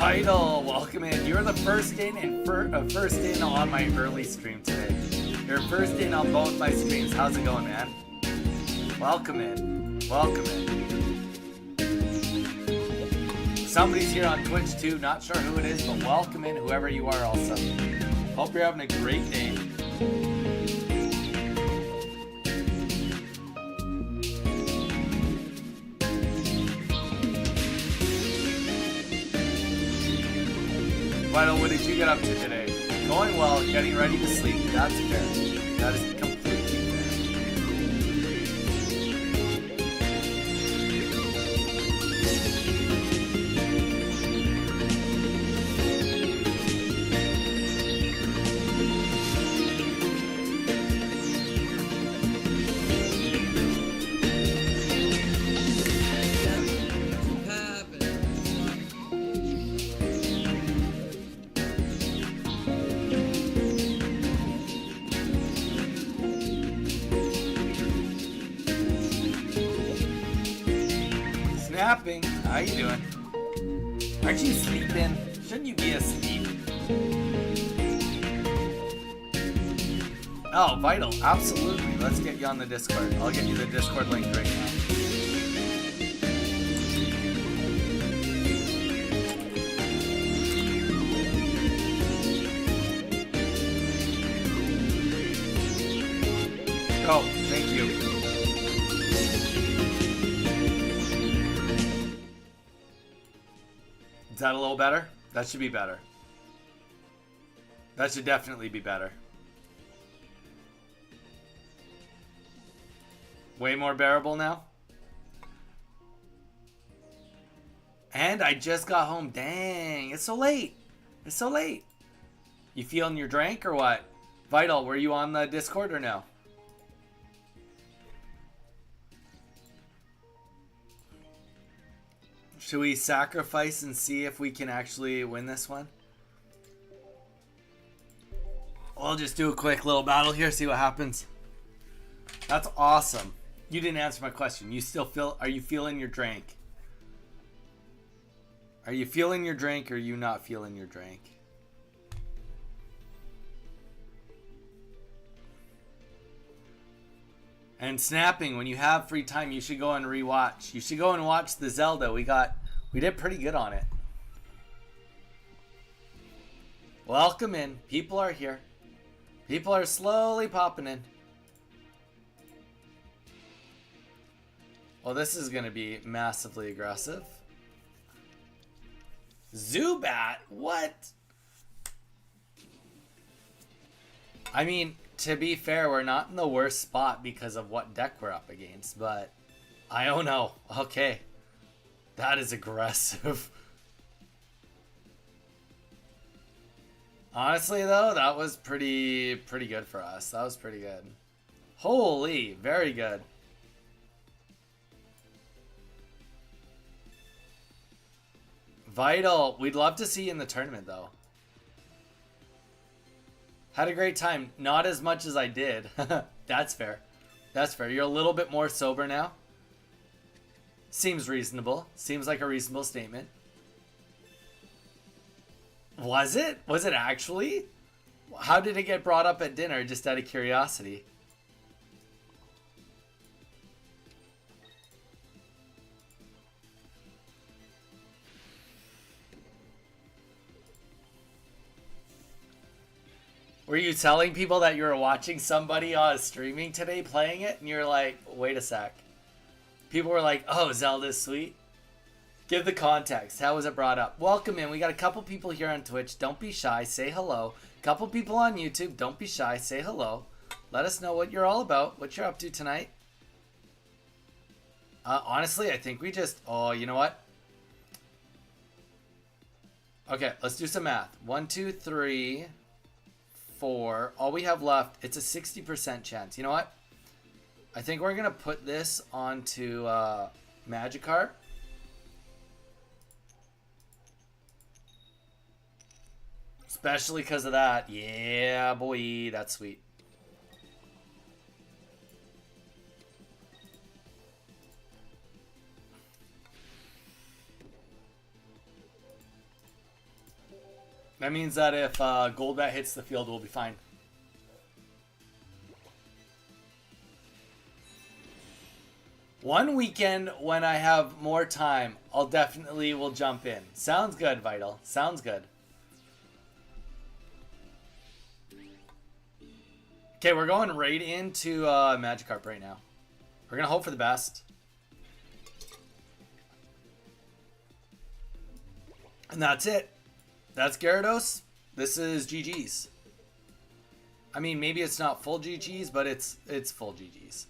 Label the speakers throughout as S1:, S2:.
S1: Vital, welcome in. You're the first in and first in on my early stream today. You're first in on both my streams. How's it going, man? Welcome in. Welcome in. Somebody's here on Twitch too. Not sure who it is, but welcome in, whoever you are also. Hope you're having a great day. Vital, what did you get up to today? Going well, getting ready to sleep. That's fair. That is completely fair. Snapping, how you doing? Aren't you sleeping? Shouldn't you be asleep? Oh, Vital, absolutely. Let's get you on the Discord. I'll get you the Discord link right now. Oh, thank you. Is that a little better? That should be better. That should definitely be better. Way more bearable now. And I just got home. Dang, it's so late. It's so late. You feeling your drink or what? Vital, were you on the Discord or no? Should we sacrifice and see if we can actually win this one? I'll just do a quick little battle here, see what happens. That's awesome. You didn't answer my question. You still feel, are you feeling your drink? Are you feeling your drink or are you not feeling your drink? And snapping, when you have free time, you should go and rewatch. You should go and watch the Zelda. We did pretty good on it. Welcome in. People are here. People are slowly popping in. Well, this is going to be massively aggressive. Zubat? What? I mean, to be fair, we're not in the worst spot because of what deck we're up against, but I don't know. Okay. That is aggressive. Honestly, though, that was pretty good for us. That was pretty good. Holy, very good. Vital, we'd love to see you in the tournament, though. Had a great time. Not as much as I did. That's fair. That's fair. You're a little bit more sober now. Seems reasonable. Seems like a reasonable statement. Was it? Was it actually? How did it get brought up at dinner, just out of curiosity? Were you telling people that you were watching somebody on streaming today playing it? And you're like, wait a sec. People were like, oh, Zelda's sweet. Give the context. How was it brought up? Welcome in. We got a couple people here on Twitch. Don't be shy. Say hello. Couple people on YouTube. Don't be shy. Say hello. Let us know what you're all about. What you're up to tonight. Honestly, I think we just... Oh, you know what? Okay, let's do some math. 1, 2, 3, 4. All we have left, it's a 60% chance. You know what? I think we're going to put this onto Magikarp. Especially because of that. Yeah, boy. That's sweet. That means that if Golbat hits the field, we'll be fine. One weekend when I have more time, I'll definitely will jump in. Sounds good, Vital. Sounds good. Okay, we're going right into Magikarp right now. We're going to hope for the best. And that's it. That's Gyarados. This is GG's. I mean, maybe it's not full GG's, but it's full GG's.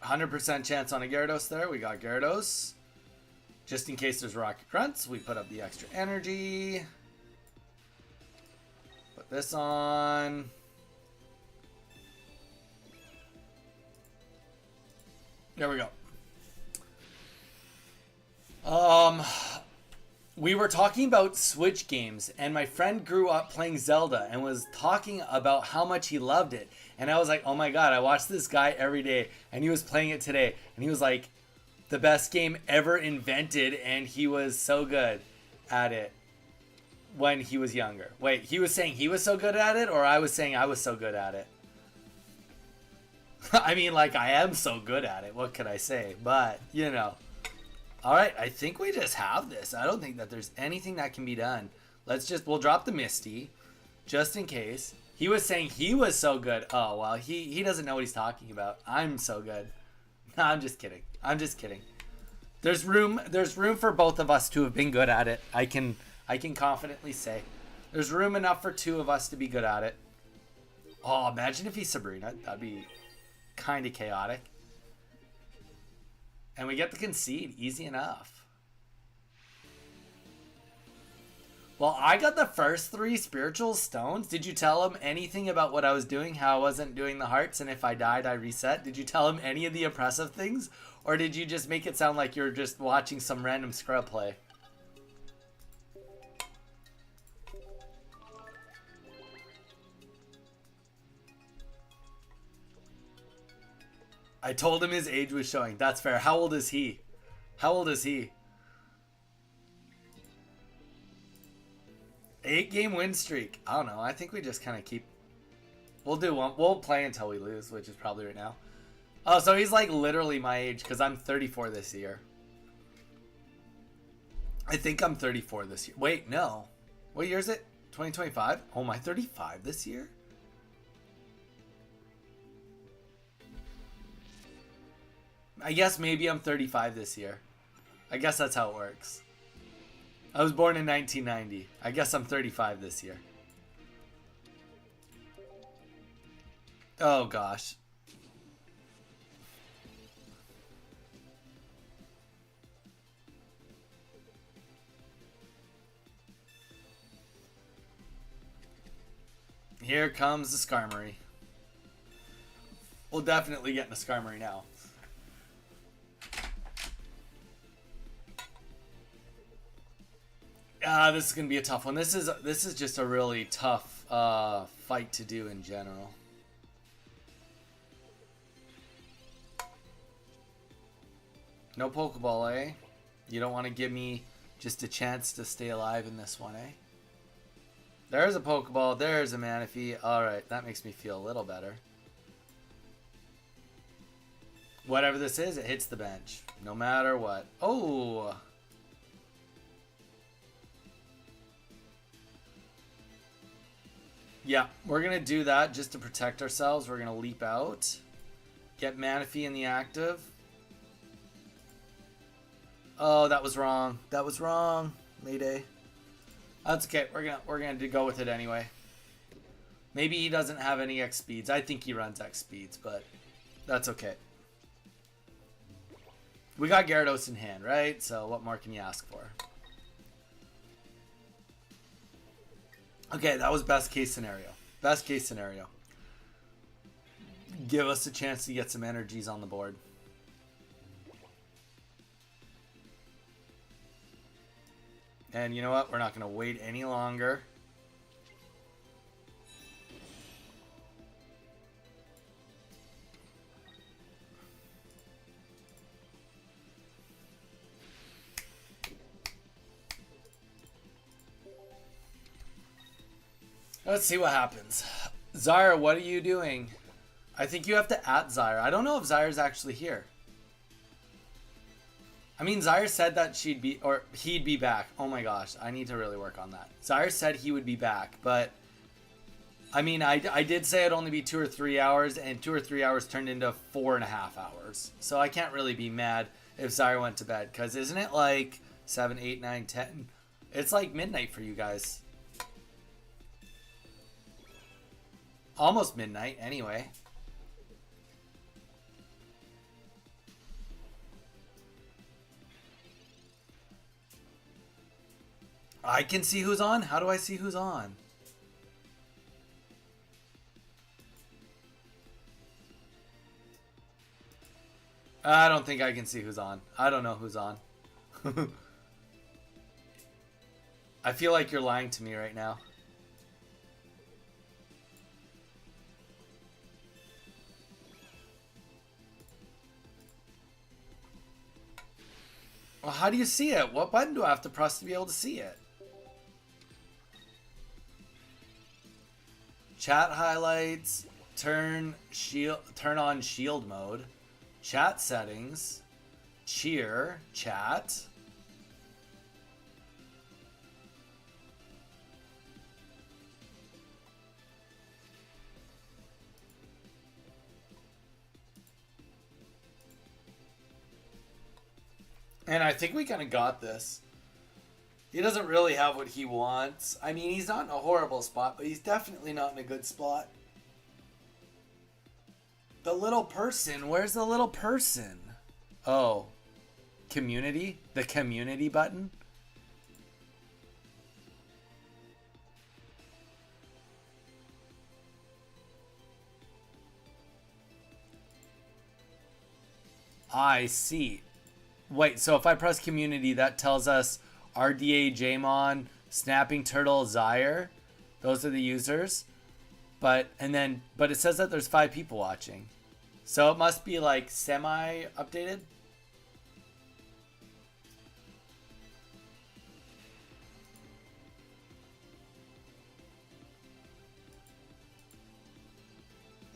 S1: 100% chance on a Gyarados there. We got Gyarados. Just in case there's Rocket Grunts, we put up the extra energy. Put this on. There we go. We were talking about Switch games, and my friend grew up playing Zelda and was talking about how much he loved it. And I was like, oh my god, I watch this guy every day, and he was playing it today, and he was like, the best game ever invented, and he was so good at it when he was younger. Wait, he was saying he was so good at it, or I was saying I was so good at it? I mean, like, I am so good at it, what could I say? But, you know. Alright, I think we just have this. I don't think that there's anything that can be done. We'll drop the Misty, just in case. He was saying he was so good. Oh, well, he doesn't know what he's talking about. I'm so good. No, I'm just kidding. I'm just kidding. There's room for both of us to have been good at it. I can confidently say. There's room enough for two of us to be good at it. Oh, imagine if he's Sabrina. That'd be kind of chaotic. And we get the concede. Easy enough. Well, I got the first 3 spiritual stones. Did you tell him anything about what I was doing? How I wasn't doing the hearts, and if I died, I reset? Did you tell him any of the impressive things? Or did you just make it sound like you're just watching some random scrub play? I told him his age was showing. That's fair. How old is he? How old is he? 8-game win streak. I don't know. I think we just kind of keep... We'll do one. We'll play until we lose, which is probably right now. Oh, so he's like literally my age because I'm 34 this year. I think I'm 34 this year. Wait, no. What year is it? 2025? Oh, am I 35 this year? I guess maybe I'm 35 this year. I guess that's how it works. I was born in 1990. I guess I'm 35 this year. Oh, gosh. Here comes the Skarmory. We'll definitely get in a Skarmory now. This is gonna be a tough one. This is just a really tough fight to do in general. No Pokeball, eh? You don't want to give me just a chance to stay alive in this one, eh? There's a Pokeball. There's a Manaphy. Alright, that makes me feel a little better. Whatever this is, it hits the bench. No matter what. Oh! Yeah, we're going to do that just to protect ourselves. We're going to leap out. Get Manaphy in the active. Oh, that was wrong. That was wrong. Mayday. That's okay. We're gonna go with it anyway. Maybe he doesn't have any X speeds. I think he runs X speeds, but that's okay. We got Gyarados in hand, right? So what more can you ask for? Okay, that was best case scenario. Best case scenario. Give us a chance to get some energies on the board. And you know what? We're not going to wait any longer. Let's see what happens. Zyra, what are you doing? I think you have to at Zyra. I don't know if Zyra's actually here. I mean, Zyra said that she'd be, or he'd be back. Oh my gosh, I need to really work on that. Zyra said he would be back, but I mean, I did say it'd only be 2 or 3 hours, and 2 or 3 hours turned into 4.5 hours. So I can't really be mad if Zyra went to bed, because isn't it like 7, 8, 9, 10? It's like midnight for you guys. Almost midnight, anyway. I can see who's on? How do I see who's on? I don't think I can see who's on. I don't know who's on. I feel like you're lying to me right now. Well, how do you see it? What button do I have to press to be able to see it? Chat highlights, turn on shield mode, chat settings, cheer, chat. And I think we kind of got this. He doesn't really have what he wants. I mean, he's not in a horrible spot, but he's definitely not in a good spot. The little person. Where's the little person? Oh. Community? The community button? I see. Wait, so if I press community, that tells us RDA, Jamon, Snapping Turtle, Zyre. Those are the users. But it says that there's 5 people watching. So it must be like semi-updated.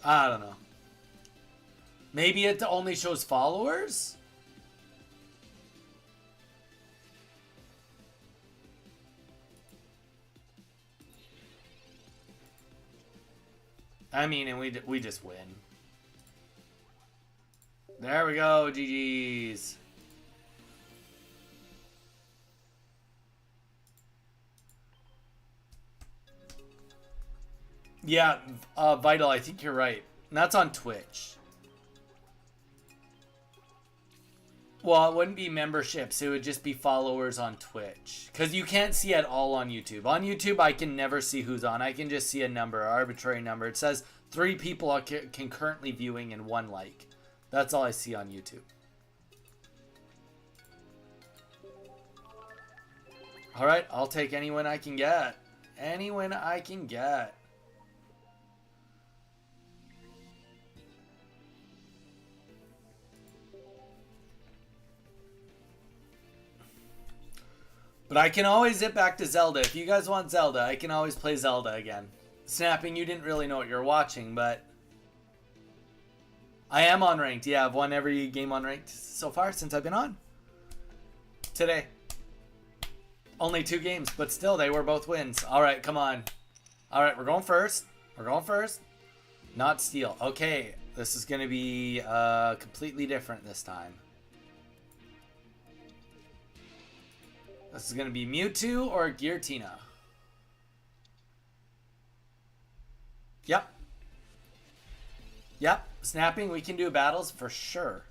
S1: I don't know. Maybe it only shows followers? I mean, and we just win. There we go, GG's. Yeah, Vital, I think you're right. And that's on Twitch. Well, it wouldn't be memberships. It would just be followers on Twitch. Because you can't see it all on YouTube. On YouTube, I can never see who's on. I can just see a number, an arbitrary number. It says 3 people are concurrently viewing and 1 like. That's all I see on YouTube. Alright, I'll take any win I can get. Any win I can get. But I can always zip back to Zelda. If you guys want Zelda, I can always play Zelda again. Snapping, you didn't really know what you're watching, but I am on ranked. Yeah, I've won every game on ranked so far since I've been on. Today. Only 2 games, but still, they were both wins. All right, come on. All right, we're going first. We're going first. Not steal. Okay, this is going to be completely different this time. This is going to be Mewtwo or Giratina. Yep. Yep. Snapping, we can do battles for sure.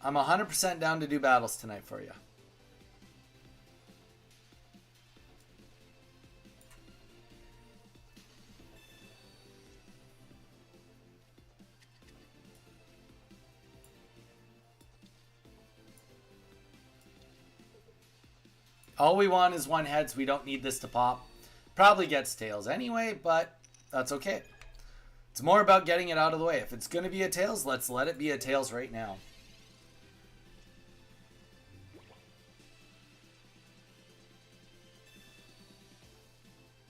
S1: I'm 100% down to do battles tonight for you. All we want is 1 heads. We don't need this to pop. Probably gets tails anyway, but that's okay. It's more about getting it out of the way. If it's going to be a tails, let's let it be a tails right now.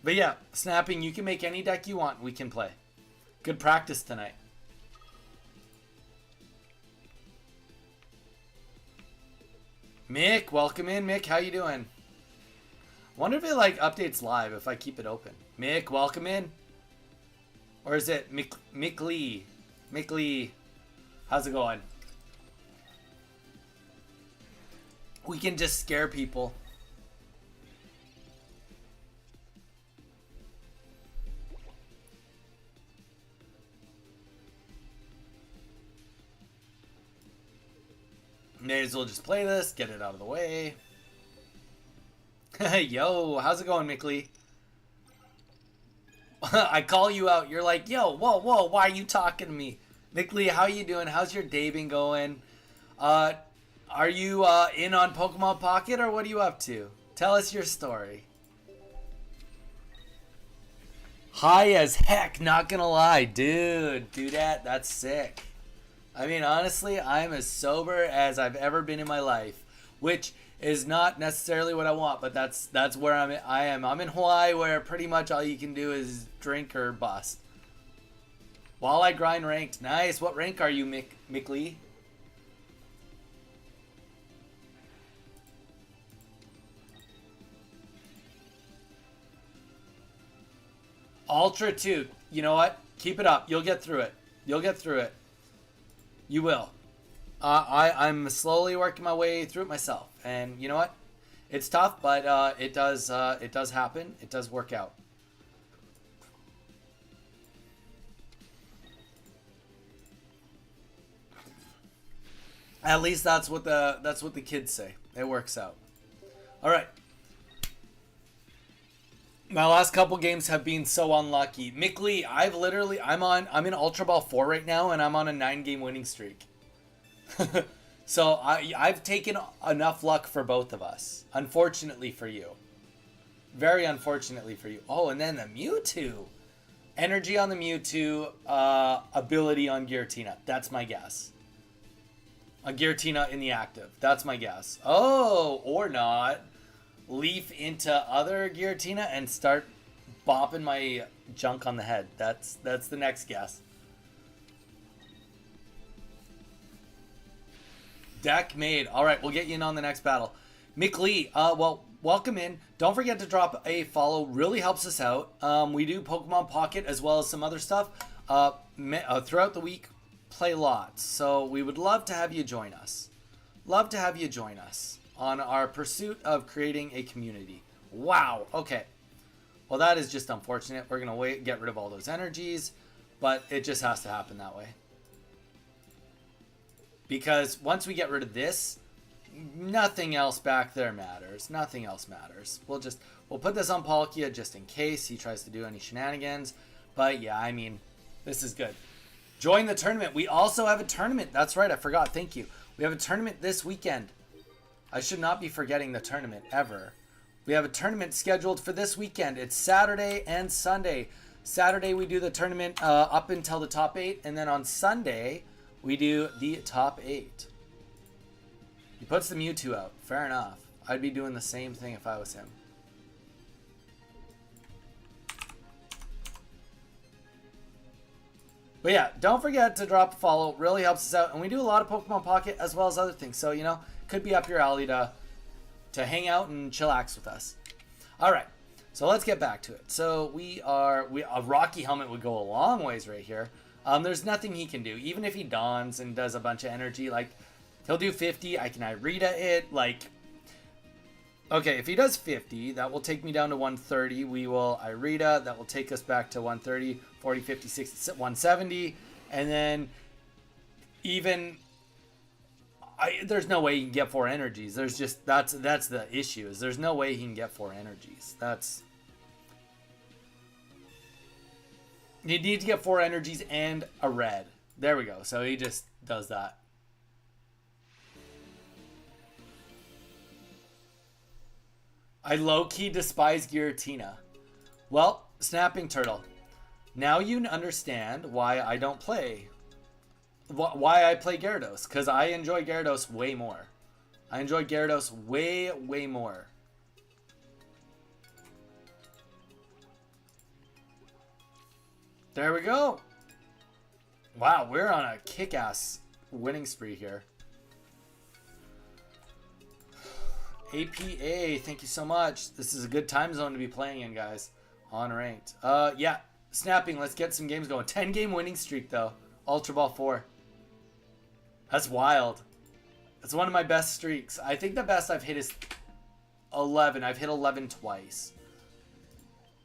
S1: But yeah, Snapping, you can make any deck you want. We can play. Good practice tonight. Mick, welcome in. Mick, how you doing? Wonder if it like updates live if I keep it open. Mick, welcome in. Or is it Mick Lee? Mick Lee, how's it going? We can just scare people. May as well just play this, get it out of the way. Yo, how's it going, Mick Lee? I call you out. You're like, yo, whoa, whoa, why are you talking to me? Mick Lee, how you doing? How's your day been going? Are you in on Pokemon Pocket or what are you up to? Tell us your story. High as heck, not gonna lie. Dude, do that. That's sick. I mean, honestly, I'm as sober as I've ever been in my life, which is not necessarily what I want, but that's where I am. I'm in Hawaii where pretty much all you can do is drink or bust. While I grind ranked. Nice. What rank are you, Mick Lee? Ultra 2. You know what? Keep it up. You'll get through it. You'll get through it. You will. I'm slowly working my way through it myself, and you know what? It's tough, but it does happen. It does work out. At least that's what the kids say. It works out. All right. My last couple games have been so unlucky. Mick Lee, I'm in Ultra Ball 4 right now, and I'm on a 9-game winning streak. So I've taken enough luck for both of us. Unfortunately for you. Very unfortunately for you. Oh, and then the Mewtwo. Energy on the Mewtwo, ability on Giratina. That's my guess. A Giratina in the active. That's my guess. Oh, or not. Leaf into other Giratina and start bopping my junk on the head. That's the next guess. Deck made. All right, we'll get you in on the next battle. Mick Lee, well, welcome in. Don't forget to drop a follow. Really helps us out. We do Pokemon Pocket as well as some other stuff. Throughout the week, play lots. So we would love to have you join us. Love to have you join us on our pursuit of creating a community. Wow. Okay. Well, that is just unfortunate. We're going to get rid of all those energies, but it just has to happen that way. Because once we get rid of this, nothing else back there matters. Nothing else matters. We'll put this on Palkia just in case he tries to do any shenanigans. But yeah, I mean, this is good. Join the tournament. We also have a tournament. That's right. I forgot. Thank you. We have a tournament this weekend. I should not be forgetting the tournament ever. We have a tournament scheduled for this weekend. It's Saturday and Sunday. Saturday we do the tournament up until the top 8, and then on Sunday we do the top 8. He puts the Mewtwo out. Fair enough. I'd be doing the same thing if I was him. But yeah, don't forget to drop a follow. It really helps us out. And we do a lot of Pokemon Pocket as well as other things. So, you know, could be up your alley to hang out and chillax with us. All right. So let's get back to it. So a Rocky Helmet would go a long ways right here. There's nothing he can do. Even if he dons and does a bunch of energy, like he'll do 50. I can Irida it. Like, okay, if he does 50, that will take me down to 130. We will Irida. That will take us back to 130, 40, 50, 60, 170. And then even... there's no way he can get 4 energies. There's just... That's the issue. Is there's no way he can get 4 energies. You need to get 4 energies and a red. There we go. So he just does that. I low-key despise Giratina. Well, Snapping Turtle. Now you understand why I don't play. Why I play Gyarados. Because I enjoy Gyarados way more. I enjoy Gyarados way, way more. There we go. Wow, we're on a kick-ass winning spree here. APA, thank you so much. This is a good time zone to be playing in, guys. On ranked. Yeah, snapping. Let's get some games going. 10-game winning streak, though. Ultra Ball 4. That's wild. It's one of my best streaks. I think the best I've hit is 11. I've hit 11 twice.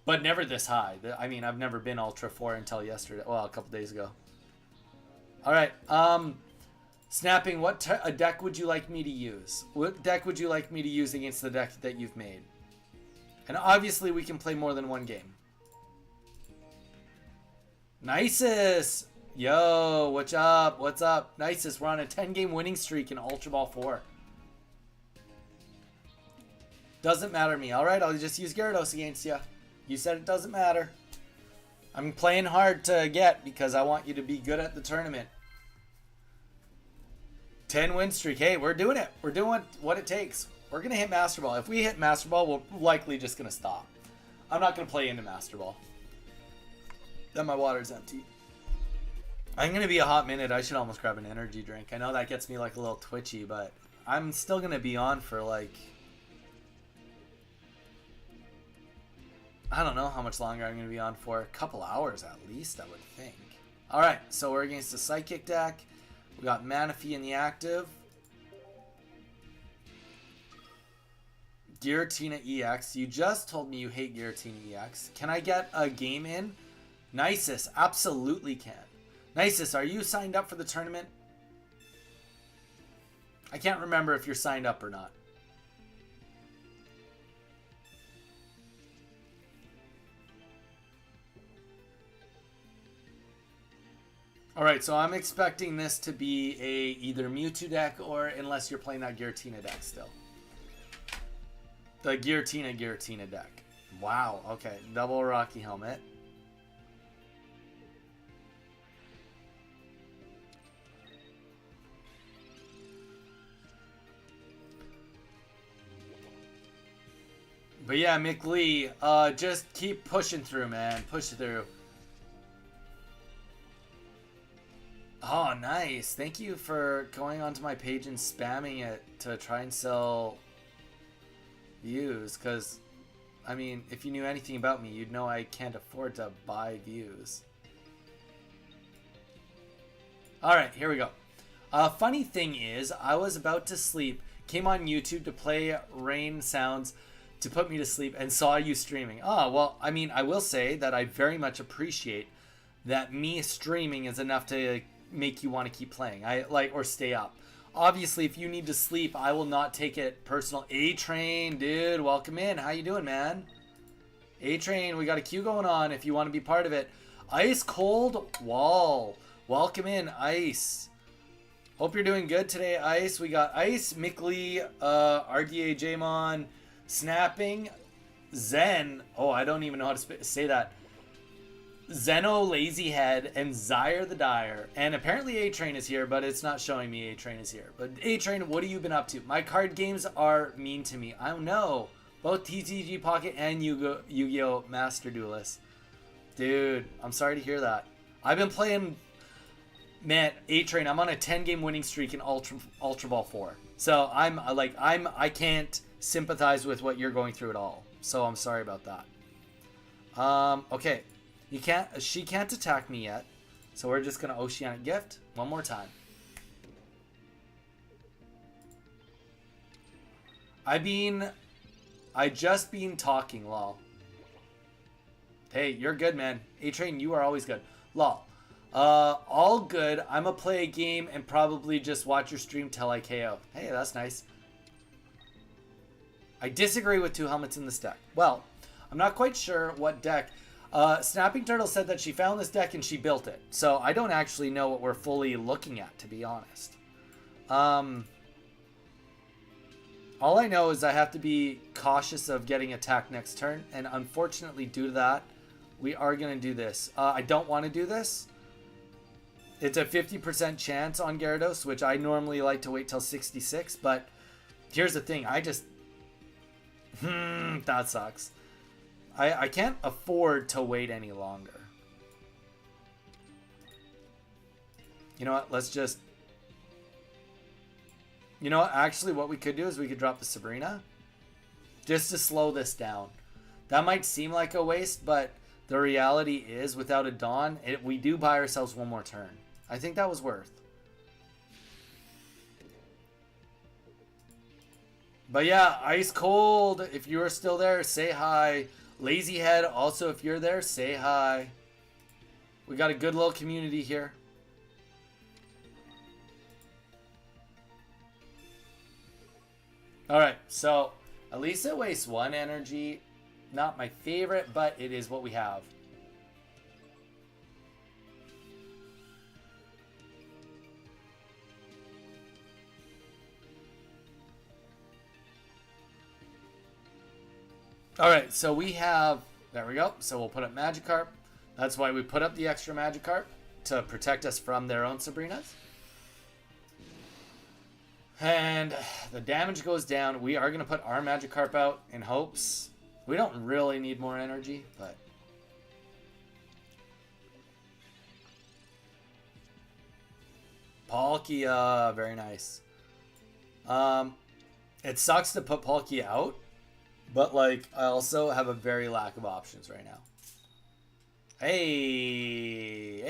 S1: But never this high. I mean, I've never been Ultra 4 until yesterday. Well, a couple days ago. All right. Snapping, what a deck would you like me to use? What deck would you like me to use against the deck that you've made? And obviously, we can play more than one game. Nicest! Yo, what's up? What's up? Nicest, we're on a 10-game winning streak in Ultra Ball 4. Doesn't matter to me. All right, I'll just use Gyarados against you. You said it doesn't matter. I'm playing hard to get because I want you to be good at the tournament. 10 win streak. Hey, we're doing it. We're doing what it takes. We're going to hit Master Ball. If we hit Master Ball, we're likely just going to stop. I'm not going to play into Master Ball. Then my water's empty. I'm going to be a hot minute. I should almost grab an energy drink. I know that gets me like a little twitchy, but I'm still going to be on for like... I don't know how much longer I'm going to be on for. A couple hours at least, I would think. Alright, so we're against a Psychic deck. We got Manaphy in the active. Giratina EX. You just told me you hate Giratina EX. Can I get a game in? Nicest. Absolutely can. Nicest, are you signed up for the tournament? I can't remember if you're signed up or not. Alright, so I'm expecting this to be a either Mewtwo deck or unless you're playing that Giratina deck still. The Giratina deck. Wow, okay. Double Rocky Helmet. But yeah, Mick Lee, just keep pushing through, man. Push through. Oh, nice. Thank you for going onto my page and spamming it to try and sell views. Because, I mean, if you knew anything about me, you'd know I can't afford to buy views. Alright, here we go. Funny thing is, I was about to sleep, came on YouTube to play rain sounds to put me to sleep, and saw you streaming. Oh, well, I mean, I will say that I very much appreciate that me streaming is enough to make you want to keep playing. Or stay up. Obviously, if you need to sleep, I will not take it personal. A-Train, dude, welcome in. How you doing, man? A-Train, we got a queue going on if you want to be part of it. Ice Cold Wall. Welcome in, Ice. Hope you're doing good today, Ice. We got Ice, Mickley, RDA Jamon, Snapping, Zen. Oh, I don't even know how to say that. Zeno Lazyhead and Zyre the Dyer. And apparently A-Train is here, but it's not showing me A-Train is here. But A-Train, what have you been up to? My card games are mean to me. I don't know. Both TCG Pocket and Yu-Gi-Oh! Master Duelist. Dude, I'm sorry to hear that. I've been playing... Man, A-Train, I'm on a 10-game winning streak in Ultra Ball 4. So I can't sympathize with what you're going through at all. So I'm sorry about that. Okay. She can't attack me yet. So we're just gonna Oceanic Gift one more time. I just been talking, lol. Hey, you're good, man. A-Train, you are always good. Lol. All good. I'ma play a game and probably just watch your stream till I KO. Hey, that's nice. I disagree with 2 helmets in this deck. Well, I'm not quite sure what deck. Snapping Turtle said that she found this deck and she built it. So I don't actually know what we're fully looking at, to be honest. All I know is I have to be cautious of getting attacked next turn. And unfortunately, due to that, we are going to do this. I don't want to do this. It's a 50% chance on Gyarados, which I normally like to wait till 66. But here's the thing. That sucks. I can't afford to wait any longer. You know what? Let's just... You know what? Actually, what we could do is we could drop the Sabrina. Just to slow this down. That might seem like a waste, but the reality is, without a Dawn, we do buy ourselves one more turn. I think that was worth. But yeah, Ice Cold, if you're still there, say hi. Lazyhead, also, if you're there, say hi. We got a good little community here. Alright, so at least it wastes one energy. Not my favorite, but it is what we have. Alright, so we have... There we go. So we'll put up Magikarp. That's why we put up the extra Magikarp, to protect us from their own Sabrinas. And the damage goes down. We are going to put our Magikarp out in hopes. We don't really need more energy, but... Palkia, very nice. It sucks to put Palkia out, but like I also have a very lack of options right now. Hey,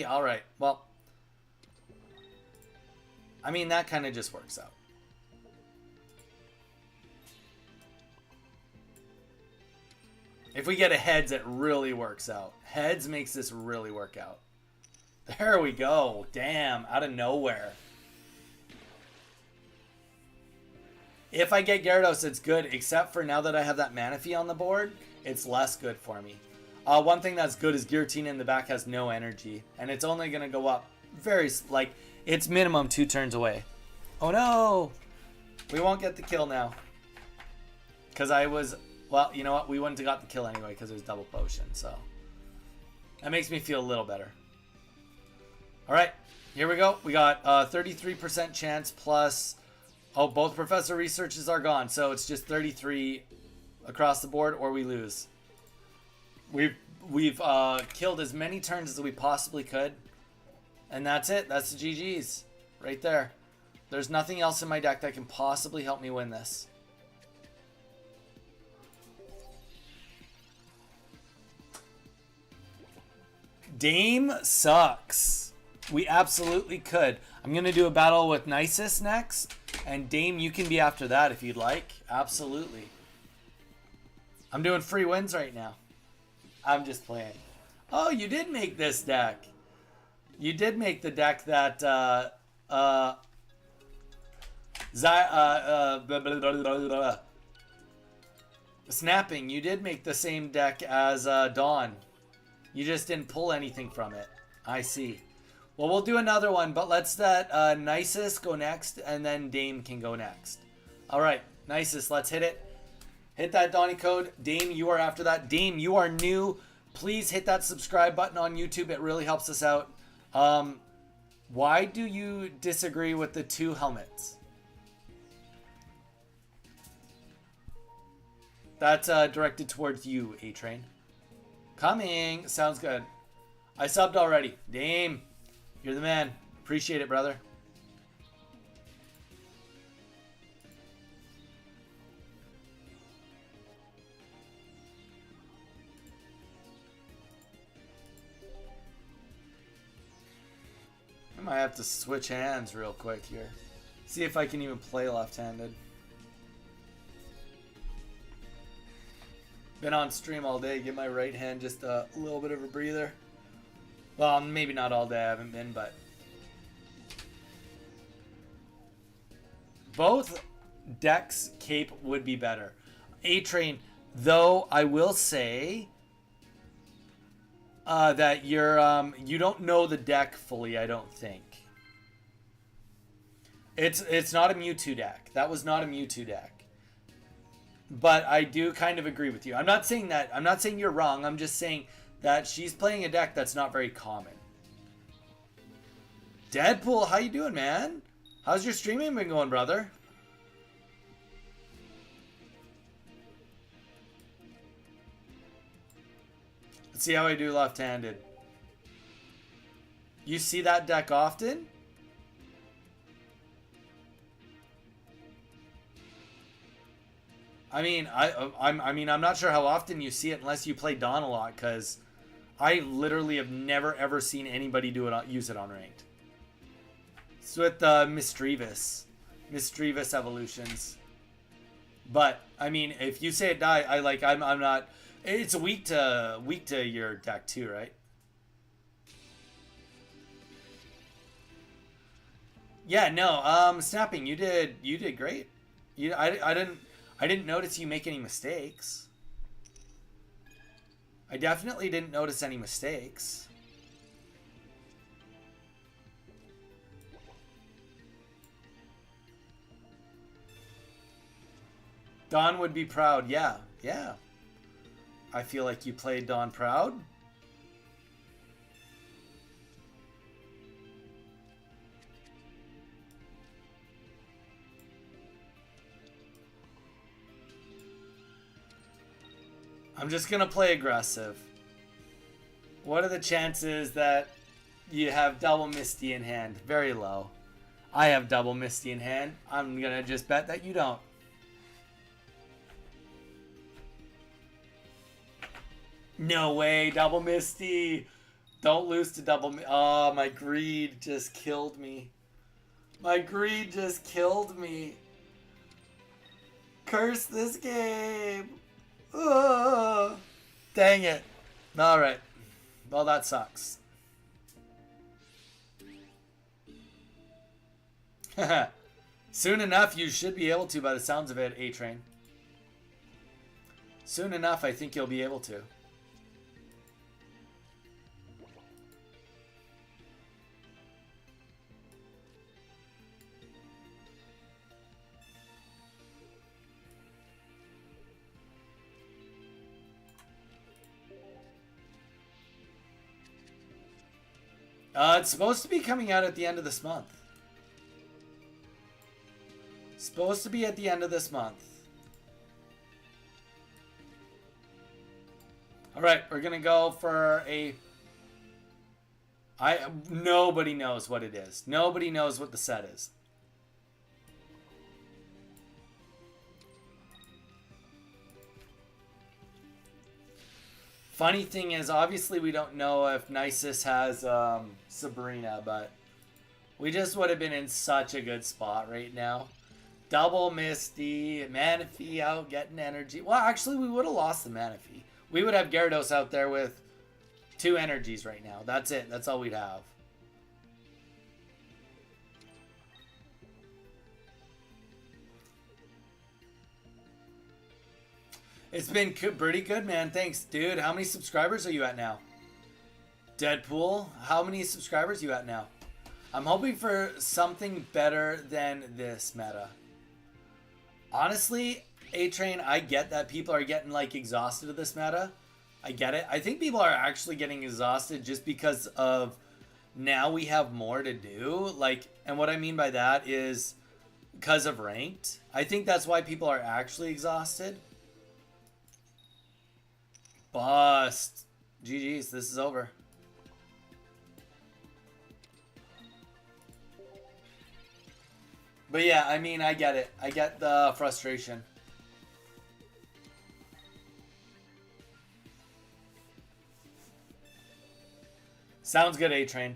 S1: all right. Well, I mean that kind of just works out. If we get a heads, it really works out. Heads makes this really work out. There we go. Damn, out of nowhere. If I get Gyarados, it's good, except for now that I have that Manaphy on the board, it's less good for me. One thing that's good is Giratina in the back has no energy, and it's only going to go up very, like, it's minimum 2 turns away. Oh no! We won't get the kill now. Because I was, well, you know what? We wouldn't have got the kill anyway because it was double potion, so. That makes me feel a little better. Alright, here we go. We got 33% chance plus... Oh, both Professor Researches are gone, so it's just 33 across the board, or we lose. We've killed as many turns as we possibly could, and that's it. That's the GGs right there. There's nothing else in my deck that can possibly help me win this. Dame sucks. We absolutely could. I'm going to do a battle with Nisus next. And Dame, you can be after that if you'd like. Absolutely. I'm doing free wins right now. I'm just playing. Oh, you did make this deck. You did make the deck that... Snapping, you did make the same deck as Dawn. You just didn't pull anything from it. I see. Well, we'll do another one, but let's let Nisus go next, and then Dame can go next. All right, Nisus, let's hit it. Hit that Donny code. Dame, you are after that. Dame, you are new. Please hit that subscribe button on YouTube. It really helps us out. Why do you disagree with the 2 helmets? That's directed towards you, A-Train. Coming. Sounds good. I subbed already. Dame. You're the man. Appreciate it, brother. I might have to switch hands real quick here. See if I can even play left-handed. Been on stream all day. Give my right hand just a little bit of a breather. Well, maybe not all day, I haven't been, but... Both decks cape would be better. A-Train, though, I will say... that you don't know the deck fully, I don't think. It's not a Mewtwo deck. That was not a Mewtwo deck. But I do kind of agree with you. I'm not saying that. I'm not saying you're wrong. I'm just saying... that she's playing a deck that's not very common. Deadpool, how you doing, man? How's your streaming been going, brother? Let's see how I do left-handed. You see that deck often? I mean, I'm not sure how often you see it unless you play Dawn a lot, because I literally have never ever seen anybody use it on ranked. It's with Misdreavus evolutions. But I mean, if you say it die, I'm not. It's weak to your deck too, right? Yeah, no. Snapping, you did great. I didn't notice you make any mistakes. I definitely didn't notice any mistakes. Dawn would be proud. Yeah, yeah. I feel like you played Dawn proud. I'm just going to play aggressive. What are the chances that you have double Misty in hand? Very low. I have double Misty in hand. I'm going to just bet that you don't. No way, double Misty. Don't lose to double. Oh, my greed just killed me. My greed just killed me. Curse this game. Oh, dang it. All right. Well, that sucks. Soon enough, you should be able to, by the sounds of it, A-Train. Soon enough, I think you'll be able to. It's supposed to be coming out at the end of this month. Supposed to be at the end of this month. All right, we're gonna go for a. Nobody knows what it is. Nobody knows what the set is. Funny thing is, obviously we don't know if Nisus has Sabrina, but we just would have been in such a good spot right now. Double Misty, Manaphy out getting energy. Well, actually, we would have lost the Manaphy. We would have Gyarados out there with 2 energies right now. That's it. That's all we'd have. It's been pretty good, man. Thanks, dude. How many subscribers are you at now? Deadpool, how many subscribers are you at now? I'm hoping for something better than this meta. Honestly, A-Train, I get that people are getting, like, exhausted of this meta. I get it. I think people are actually getting exhausted just because of now we have more to do. Like, and what I mean by that is because of ranked. I think that's why people are actually exhausted. Bust. GG's, this is over. But yeah, I mean, I get it. I get the frustration. Sounds good, A-Train.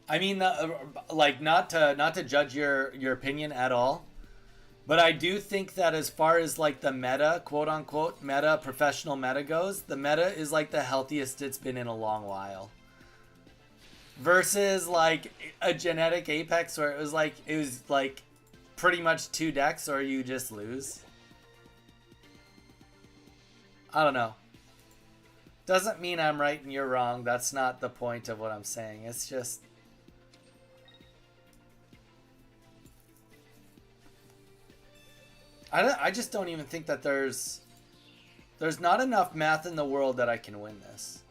S1: I mean, like, not to judge your opinion at all, but I do think that as far as, like, the meta, quote-unquote, meta, professional meta goes, the meta is, like, the healthiest it's been in a long while. Versus, like, a genetic Apex where it was, like, pretty much 2 decks or you just lose. I don't know. Doesn't mean I'm right and you're wrong. That's not the point of what I'm saying. It's just... I just don't even think that there's not enough math in the world that I can win this.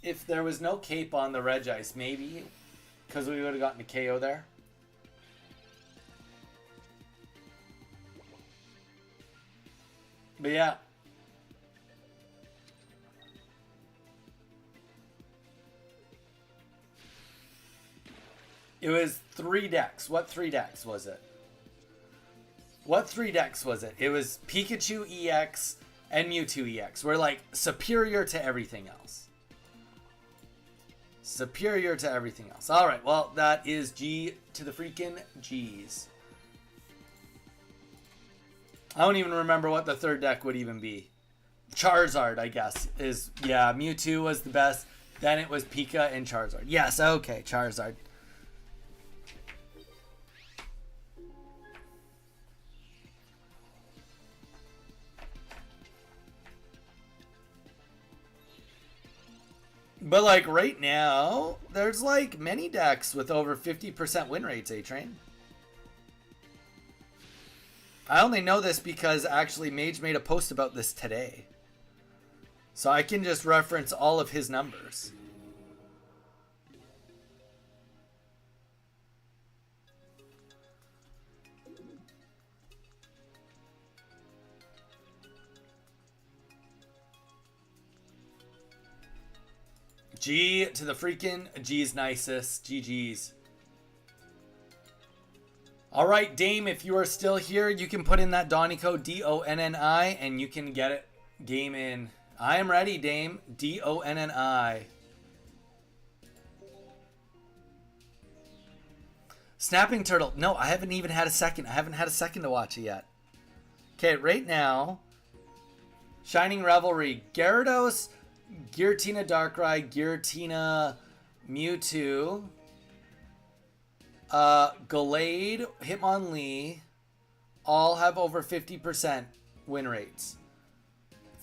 S1: If there was no cape on the Regice, maybe, because we would have gotten a KO there. But yeah. It was 3 decks. What 3 decks was it? What 3 decks was it? It was Pikachu EX and Mewtwo EX. We're like superior to everything else. Superior to everything else. All right, well, that is G to the freaking G's. I don't even remember what the 3rd deck would even be. Charizard, I guess, is... Yeah, Mewtwo was the best. Then it was Pika and Charizard. Yes, okay, Charizard. But, like, right now, there's, like, many decks with over 50% win rates, A-Train. I only know this because, actually, Mage made a post about this today. So I can just reference all of his numbers. G to the freaking G's nicest. GG's. All right, Dame, if you are still here, you can put in that Donny code DONNI and you can get it game in. I am ready, Dame. DONNI. Snapping Turtle. No, I haven't even had a second. I haven't had a second to watch it yet. Okay, right now. Shining Revelry. Gyarados, Giratina Darkrai, Giratina Mewtwo. Gallade, Hitmonlee, all have over 50% win rates.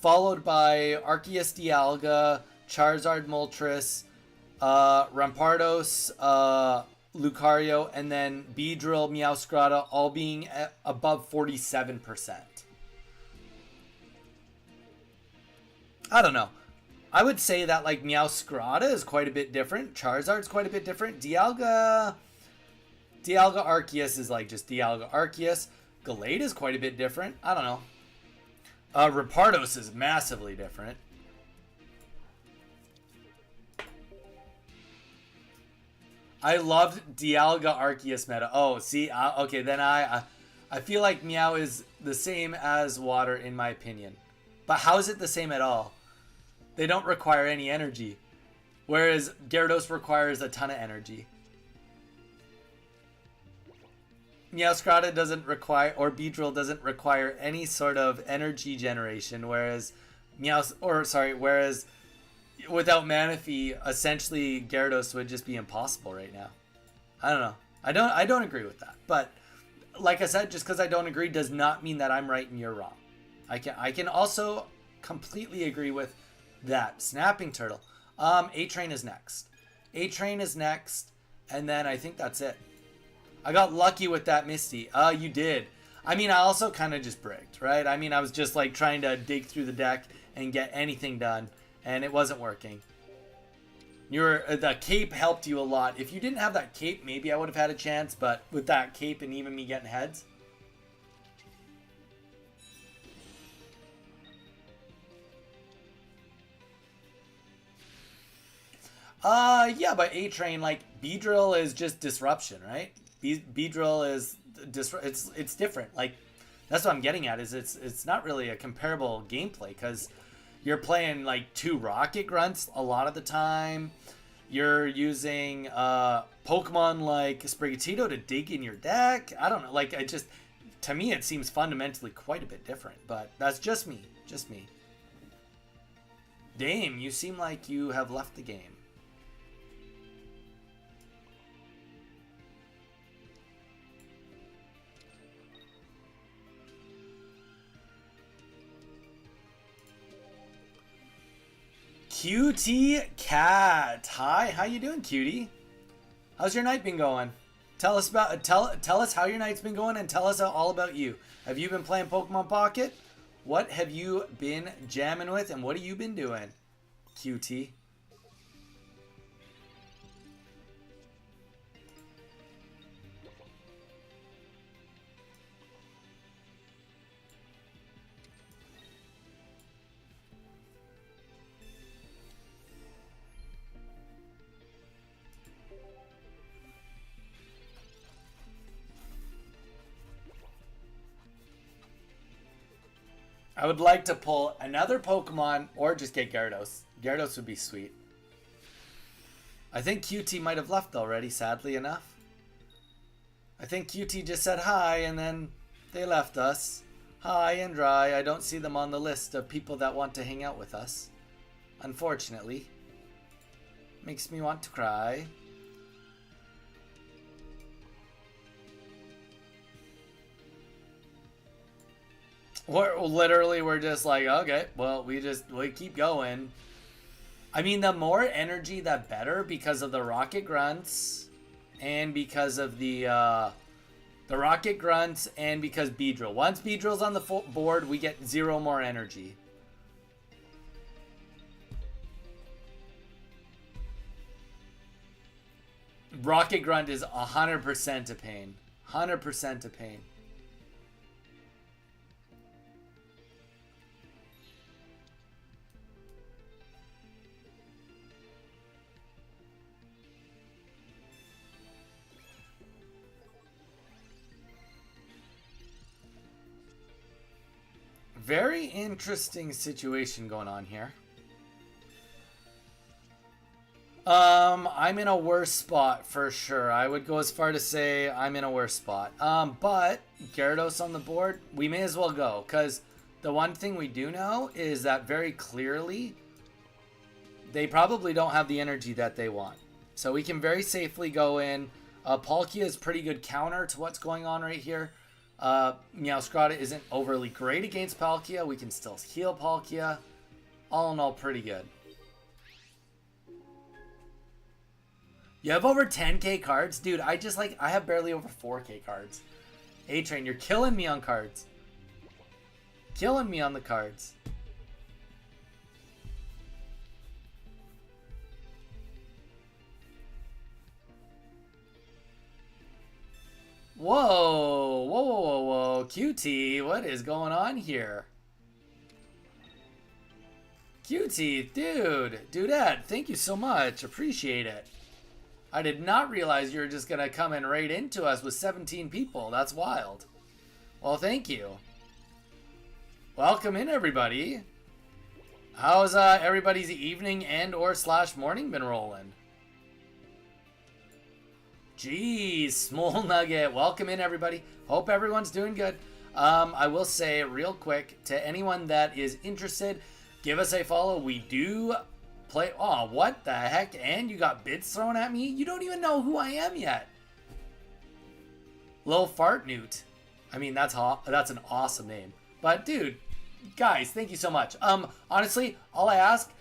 S1: Followed by Arceus Dialga, Charizard Moltres, Rampardos, Lucario, and then Beedrill, Meowscarada, all being above 47%. I don't know. I would say that like Meowscarada is quite a bit different. Charizard's quite a bit different. Dialga Arceus is like just Dialga Arceus. Gallade is quite a bit different. I don't know. Rampardos is massively different. I loved Dialga Arceus meta. Oh, see, okay, then I feel like Meow is the same as water in my opinion. But how is it the same at all? They don't require any energy. Whereas Gyarados requires a ton of energy. Meowscarada doesn't require, or Beedrill doesn't require any sort of energy generation, whereas whereas without Manaphy, essentially Gyarados would just be impossible right now. I don't know. I don't agree with that. But like I said, just because I don't agree does not mean that I'm right and you're wrong. I can also completely agree with that. Snapping Turtle. A-Train is next. A-Train is next, and then I think that's it. I got lucky with that Misty. You did. I mean, I also kind of just bricked, right? I mean, I was just like trying to dig through the deck and get anything done, and it wasn't working. The cape helped you a lot. If you didn't have that cape, maybe I would have had a chance, but with that cape and even me getting heads. Yeah, but A-Train, like, Beedrill is just disruption, right? Beedrill is it's different. Like, that's what I'm getting at, is it's not really a comparable gameplay, because you're playing like 2 Rocket Grunts a lot of the time. You're using Pokemon like Sprigatito to dig in your deck. I don't know, like, to me it seems fundamentally quite a bit different, but that's just me. Dame, you seem like you have left the game. Cutie Cat. Hi, how you doing, Cutie? How's your night been going? Tell us how your night's been going, and tell us all about you. Have you been playing Pokemon Pocket? What have you been jamming with, and what have you been doing, Cutie? I would like to pull another Pokemon or just get Gyarados. Gyarados would be sweet. I think QT might have left already, sadly enough. I think QT just said hi and then they left us. High and dry. I don't see them on the list of people that want to hang out with us. Unfortunately. Makes me want to cry. We're just like, okay, well, we keep going. I mean, the more energy, the better, because of the rocket grunts, and because of the rocket grunts, and because Beedrill. Once Beedrill's on the board, we get 0 more energy. Rocket grunt is 100% a pain. 100% a pain. Very interesting situation going on here. I'm in a worse spot for sure. I would go as far to say I'm in a worse spot. But Gyarados on the board, we may as well go, because the one thing we do know is that very clearly they probably don't have the energy that they want. So we can very safely go in. Palkia is pretty good counter to what's going on right here. Meowscarada isn't overly great against Palkia. We can still heal Palkia. All in all, pretty good. You have over 10k cards? Dude, I have barely over 4k cards. A-Train, you're killing me on cards. Killing me on the cards. Whoa, whoa, whoa, whoa, whoa. QT, what is going on here? QT, dude, dudette, thank you so much. Appreciate it. I did not realize you were just going to come in right into us with 17 people. That's wild. Well, thank you. Welcome in, everybody. How's everybody's evening and or / morning been rolling? Jeez, Small Nugget. Welcome in, everybody. Hope everyone's doing good. I will say real quick to anyone that is interested, give us a follow. We do play. Oh, what the heck? And you got bits thrown at me? You don't even know who I am yet. Lil Fart Newt. I mean, that's an awesome name. But dude, guys, thank you so much. Honestly, all I ask,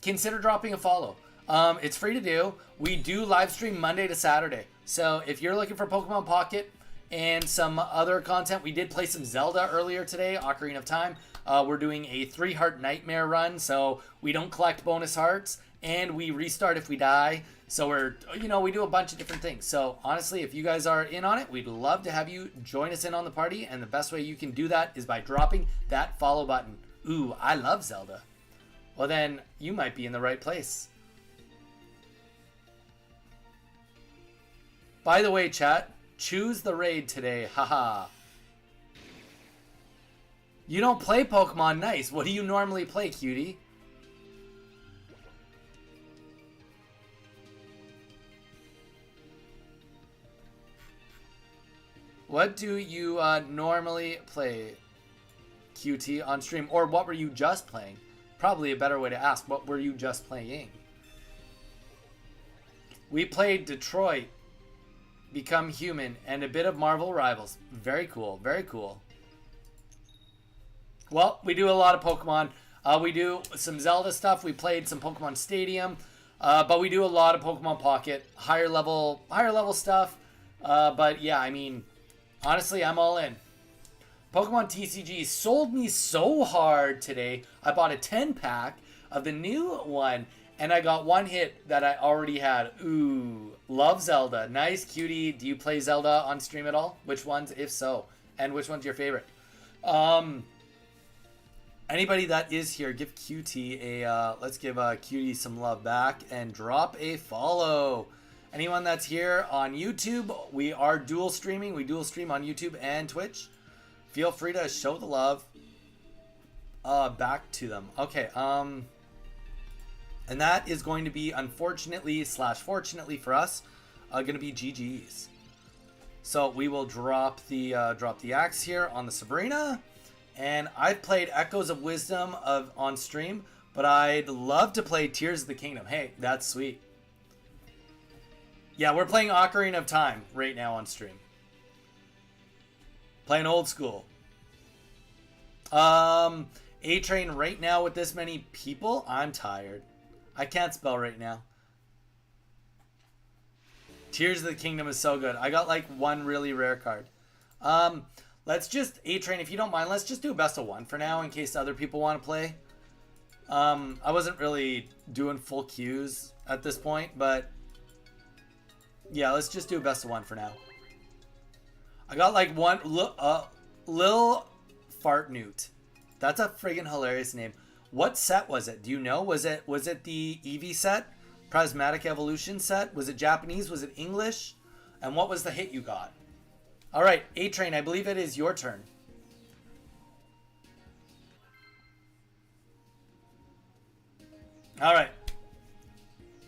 S1: consider dropping a follow. It's free to do. We do live stream Monday to Saturday. So if you're looking for Pokemon Pocket and some other content, we did play some Zelda earlier today, Ocarina of Time. We're doing a 3-heart nightmare run, so we don't collect bonus hearts, and we restart if we die. So we do a bunch of different things. So honestly, if you guys are in on it, we'd love to have you join us in on the party, and the best way you can do that is by dropping that follow button. Ooh, I love Zelda. Well then, you might be in the right place. By the way, chat, choose the raid today. Haha. You don't play Pokemon. Nice. What do you normally play, cutie? What do you normally play, QT, on stream? Or what were you just playing? Probably a better way to ask. What were you just playing? We played Detroit, Become Human, and a bit of Marvel Rivals. Very cool. Very cool. Well, we do a lot of Pokemon. We do some Zelda stuff. We played some Pokemon Stadium. But we do a lot of Pokemon Pocket. Higher level stuff. But yeah, I mean, honestly, I'm all in. Pokemon TCG sold me so hard today. I bought a 10-pack of the new one, and I got one hit that I already had. Ooh, love Zelda. Nice, cutie. Do you play Zelda on stream at all? Which ones, if so? And which one's your favorite? Anybody that is here, give QT a, let's give QT some love back and drop a follow. Anyone that's here on YouTube, we are dual streaming. We dual stream on YouTube and Twitch. Feel free to show the love. back to them. Okay, and that is going to be, unfortunately slash fortunately for us, going to be GG's. So we will drop the axe here on the Sabrina, and I've played Echoes of Wisdom on stream, but I'd love to play Tears of the Kingdom. Hey, that's sweet. Yeah, we're playing Ocarina of Time right now on stream. Playing old school. A-Train right now with this many people, I'm tired. I can't spell right now. Tears of the Kingdom is so good. I got like one really rare card. Let's just, A-Train, if you don't mind, let's just do a best of one for now in case other people want to play. I wasn't really doing full queues at this point, but yeah, let's just do a best of one for now. I got like one, Lil Fart Newt. That's a friggin' hilarious name. What set was it? Do you know? Was it the Eevee set? Prismatic Evolution set? Was it Japanese? Was it English? And what was the hit you got? All right, A-Train, I believe it is your turn. All right.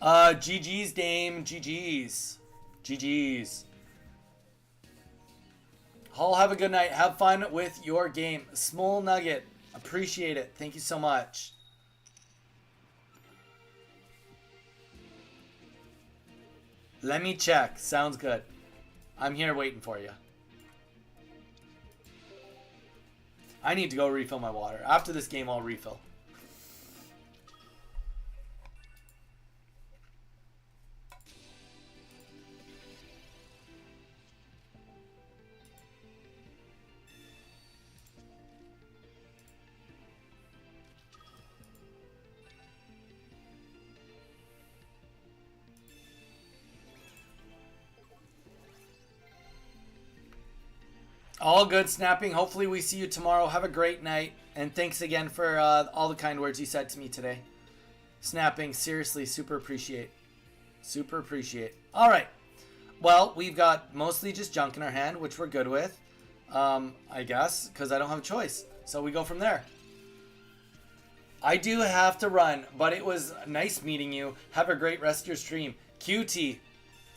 S1: GG's, Dame. GG's. GG's. Hull, have a good night. Have fun with your game. Small Nugget. Appreciate it. Thank you so much. Let me check. Sounds good. I'm here waiting for you. I need to go refill my water. After this game, I'll refill. All good, Snapping. Hopefully we see you tomorrow. Have a great night. And thanks again for all the kind words you said to me today. Snapping, seriously, super appreciate. Super appreciate. All right. Well, we've got mostly just junk in our hand, which we're good with. I guess, because I don't have a choice. So we go from there. I do have to run, but it was nice meeting you. Have a great rest of your stream. QT,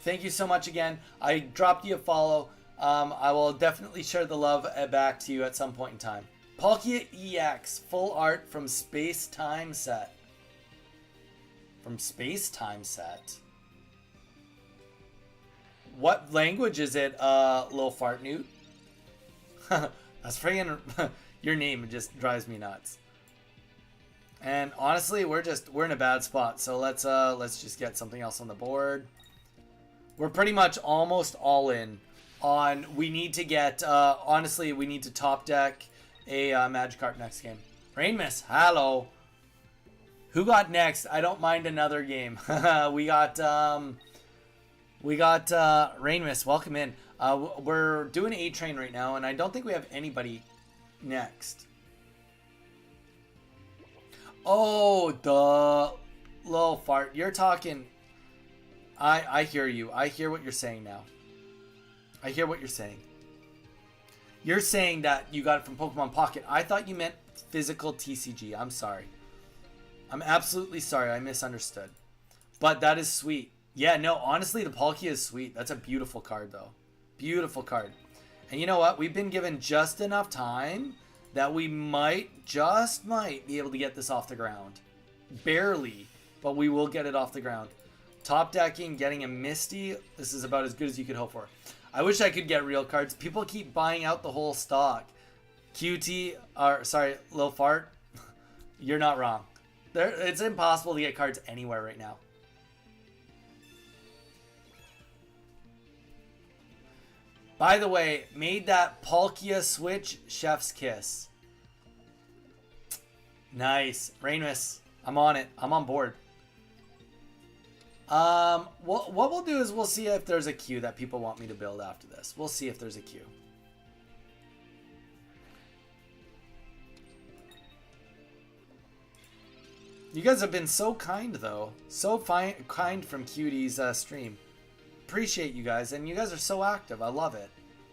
S1: thank you so much again. I dropped you a follow. I will definitely share the love back to you at some point in time. Palkia EX, full art from Space Time Set. From Space Time Set. What language is it, Lil Fart Newt? That's friggin' your name just drives me nuts. And honestly, we're in a bad spot. So let's just get something else on the board. We're pretty much almost all in. We need to get, honestly, we need to top deck a Magikarp next game. Rain Miss, hello. Who got next? I don't mind another game. we got Rain Miss, welcome in. We're doing A-Train right now, and I don't think we have anybody next. Oh, the little fart. You're talking. I hear you. I hear what you're saying now. I hear what you're saying. You're saying that you got it from Pokemon Pocket. I thought you meant physical TCG. I'm sorry. I'm absolutely sorry. I misunderstood. But that is sweet. Yeah, no, honestly, the Palkia is sweet. That's a beautiful card, though. Beautiful card. And you know what? We've been given just enough time that we just might be able to get this off the ground. Barely, but we will get it off the ground. Top decking, getting a Misty. This is about as good as you could hope for. I wish I could get real cards. People keep buying out the whole stock. QT, sorry, Lil Fart, you're not wrong. It's impossible to get cards anywhere right now. By the way, made that Palkia switch chef's kiss. Nice. Rainmus, I'm on it. I'm on board. What we'll do is we'll see if there's a queue that people want me to build after this. We'll see if there's a queue. You guys have been so kind, though. So kind from Cutie's stream. Appreciate you guys, and you guys are so active. I love it.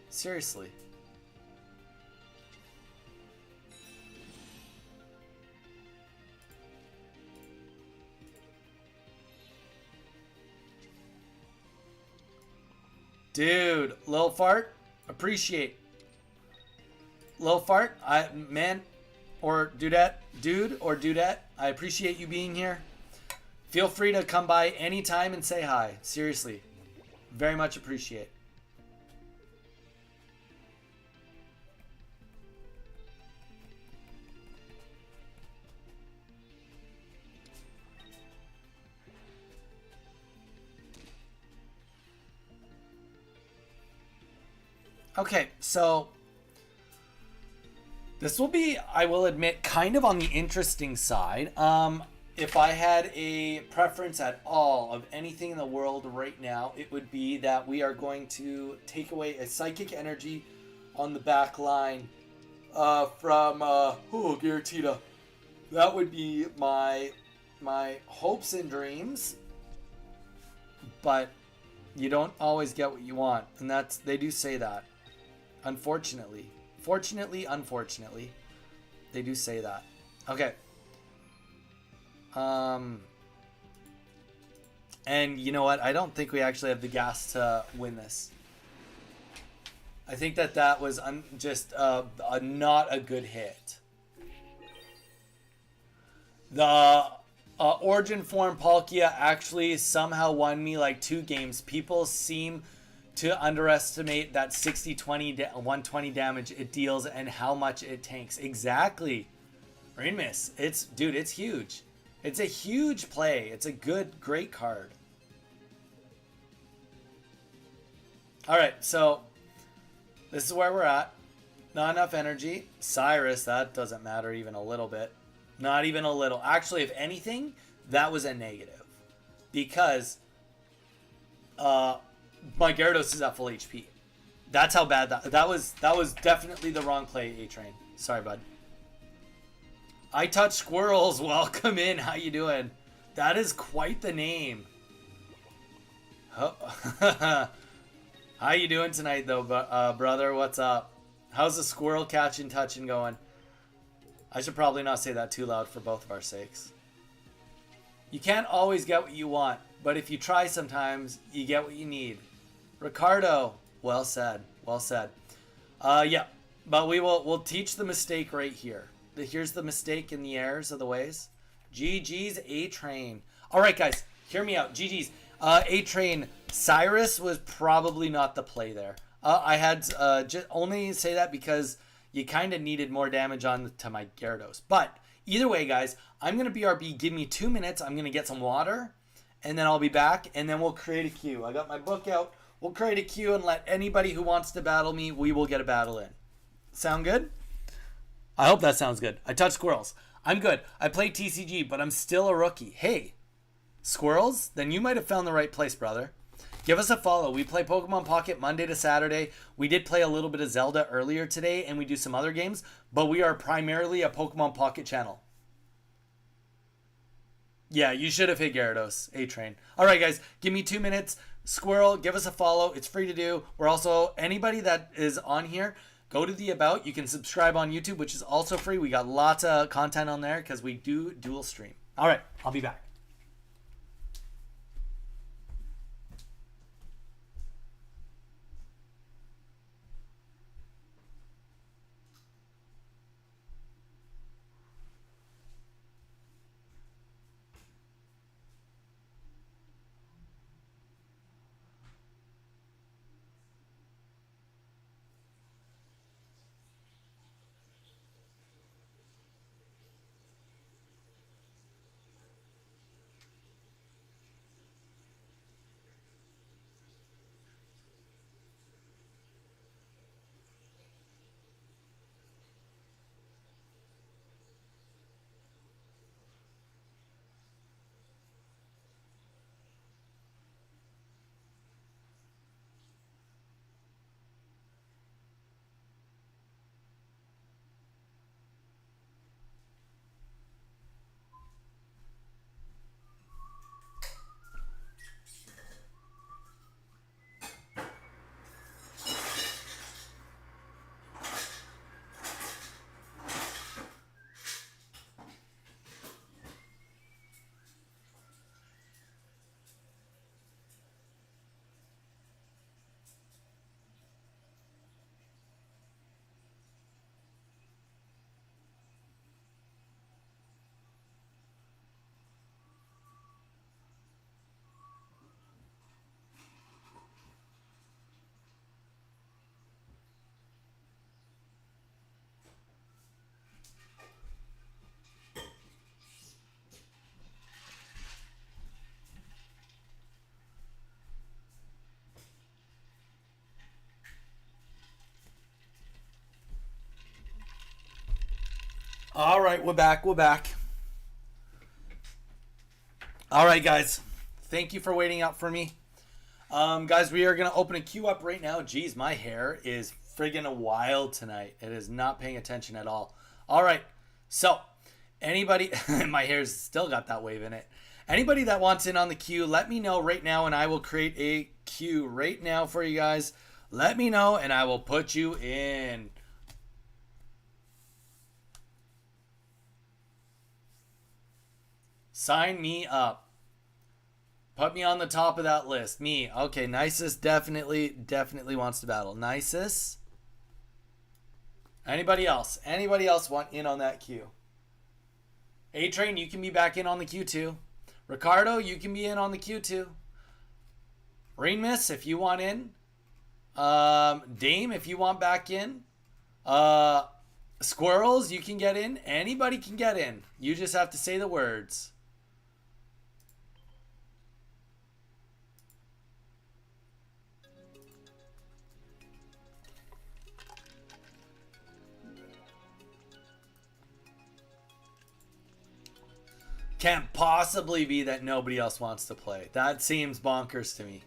S1: Seriously. Dude, Lil Fart, appreciate. Lil Fart, man, or dudette, dude or dudette, I appreciate you being here. Feel free to come by anytime and say hi. Seriously, very much appreciate. Okay, so this will be, I will admit, kind of on the interesting side. If I had a preference at all of anything in the world right now, it would be that we are going to take away a psychic energy on the back line from Giratina. That would be my hopes and dreams, but you don't always get what you want, and they do say that. Unfortunately. Unfortunately, they do say that. Okay. And you know what? I don't think we actually have the gas to win this. I think that was just not a good hit. The Origin form Palkia actually somehow won me like 2 games. People seem to underestimate that 60-20 120 damage it deals and how much it tanks. Exactly. Rain Miss. It's huge. It's a huge play. It's a great card. Alright, so this is where we're at. Not enough energy. Cyrus, that doesn't matter even a little bit. Not even a little. Actually, if anything, that was a negative. Because my Gyarados is at full HP. That's how bad that was definitely the wrong play, A-Train. Sorry, bud. I touch squirrels. Welcome in. How you doing? That is quite the name. Oh. How you doing tonight, though, brother? What's up? How's the squirrel catching, touching going? I should probably not say that too loud for both of our sakes. You can't always get what you want, but if you try sometimes, you get what you need. Ricardo, well said, well said. Yeah, but we'll teach the mistake right here. Here's the mistake in the errors of the ways. GG's A-Train. All right, guys, hear me out. GG's A-Train. Cyrus was probably not the play there. I had just only say that because you kind of needed more damage to my Gyarados. But either way, guys, I'm gonna BRB. Give me 2 minutes. I'm gonna get some water, and then I'll be back, and then we'll create a queue. I got my book out. We'll create a queue and let anybody who wants to battle me, we will get a battle in. Sound good? I hope that sounds good. I touch squirrels. I'm good. I play TCG, but I'm still a rookie. Hey, squirrels? Then you might have found the right place, brother. Give us a follow. We play Pokemon Pocket Monday to Saturday. We did play a little bit of Zelda earlier today, and we do some other games, but we are primarily a Pokemon Pocket channel. Yeah, you should have hit Gyarados, A-Train. All right, guys, give me 2 minutes. Squirrel, give us a follow. It's free to do. We're also, anybody that is on here, go to the About. You can subscribe on YouTube, which is also free. We got lots of content on there because we do dual stream. All right, I'll be back. All right, we're back. We're back. All right, guys. Thank you for waiting out for me. Guys, we are going to open a queue up right now. Jeez, my hair is friggin' wild tonight. It is not paying attention at all. All right. So, anybody... my hair's still got that wave in it. Anybody that wants in on the queue, let me know right now, and I will create a queue right now for you guys. Let me know, and I will put you in. Sign me up. Put me on the top of that list. Me. Okay, Nisus definitely wants to battle. Nisus. Anybody else? Anybody else want in on that queue? A-Train, you can be back in on the queue too. Ricardo, you can be in on the queue too. Rain Miss, if you want in. Dame, if you want back in. Squirrels, you can get in. Anybody can get in. You just have to say the words. Can't possibly be that nobody else wants to play. That seems bonkers to me.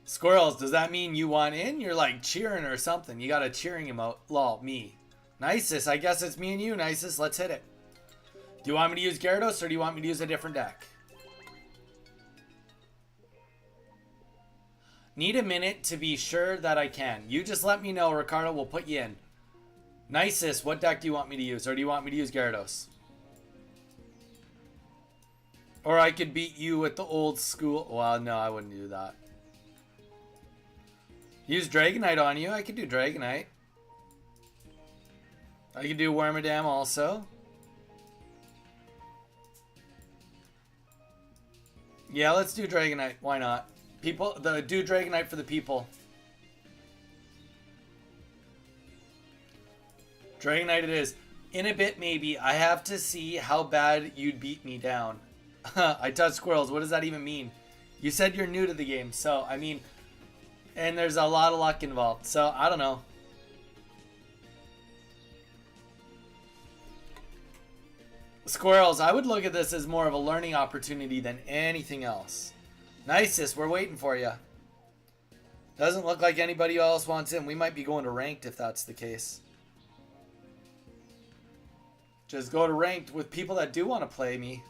S1: Squirrels, does that mean you want in? You're like cheering or something. You got a cheering emote. Lol, me. Nisus, I guess it's me and you, Nisus. Let's hit it. Do you want me to use Gyarados or do you want me to use a different deck? Need a minute to be sure that I can. You just let me know, Ricardo. We'll put you in. Nisus, what deck do you want me to use? Or do you want me to use Gyarados? Or I could beat you with the old school. Well, no, I wouldn't do that. Use Dragonite on you. I could do Dragonite. I could do Wormadam also. Yeah, let's do Dragonite. Why not? People, do Dragonite for the people. Dragonite it is. In a bit, maybe. I have to see how bad you'd beat me down. I touch squirrels. What does that even mean? You said you're new to the game, so, I mean... And there's a lot of luck involved, so, I don't know. Squirrels, I would look at this as more of a learning opportunity than anything else. Nisus, we're waiting for you. Doesn't look like anybody else wants in. We might be going to ranked if that's the case. Just go to ranked with people that do want to play me.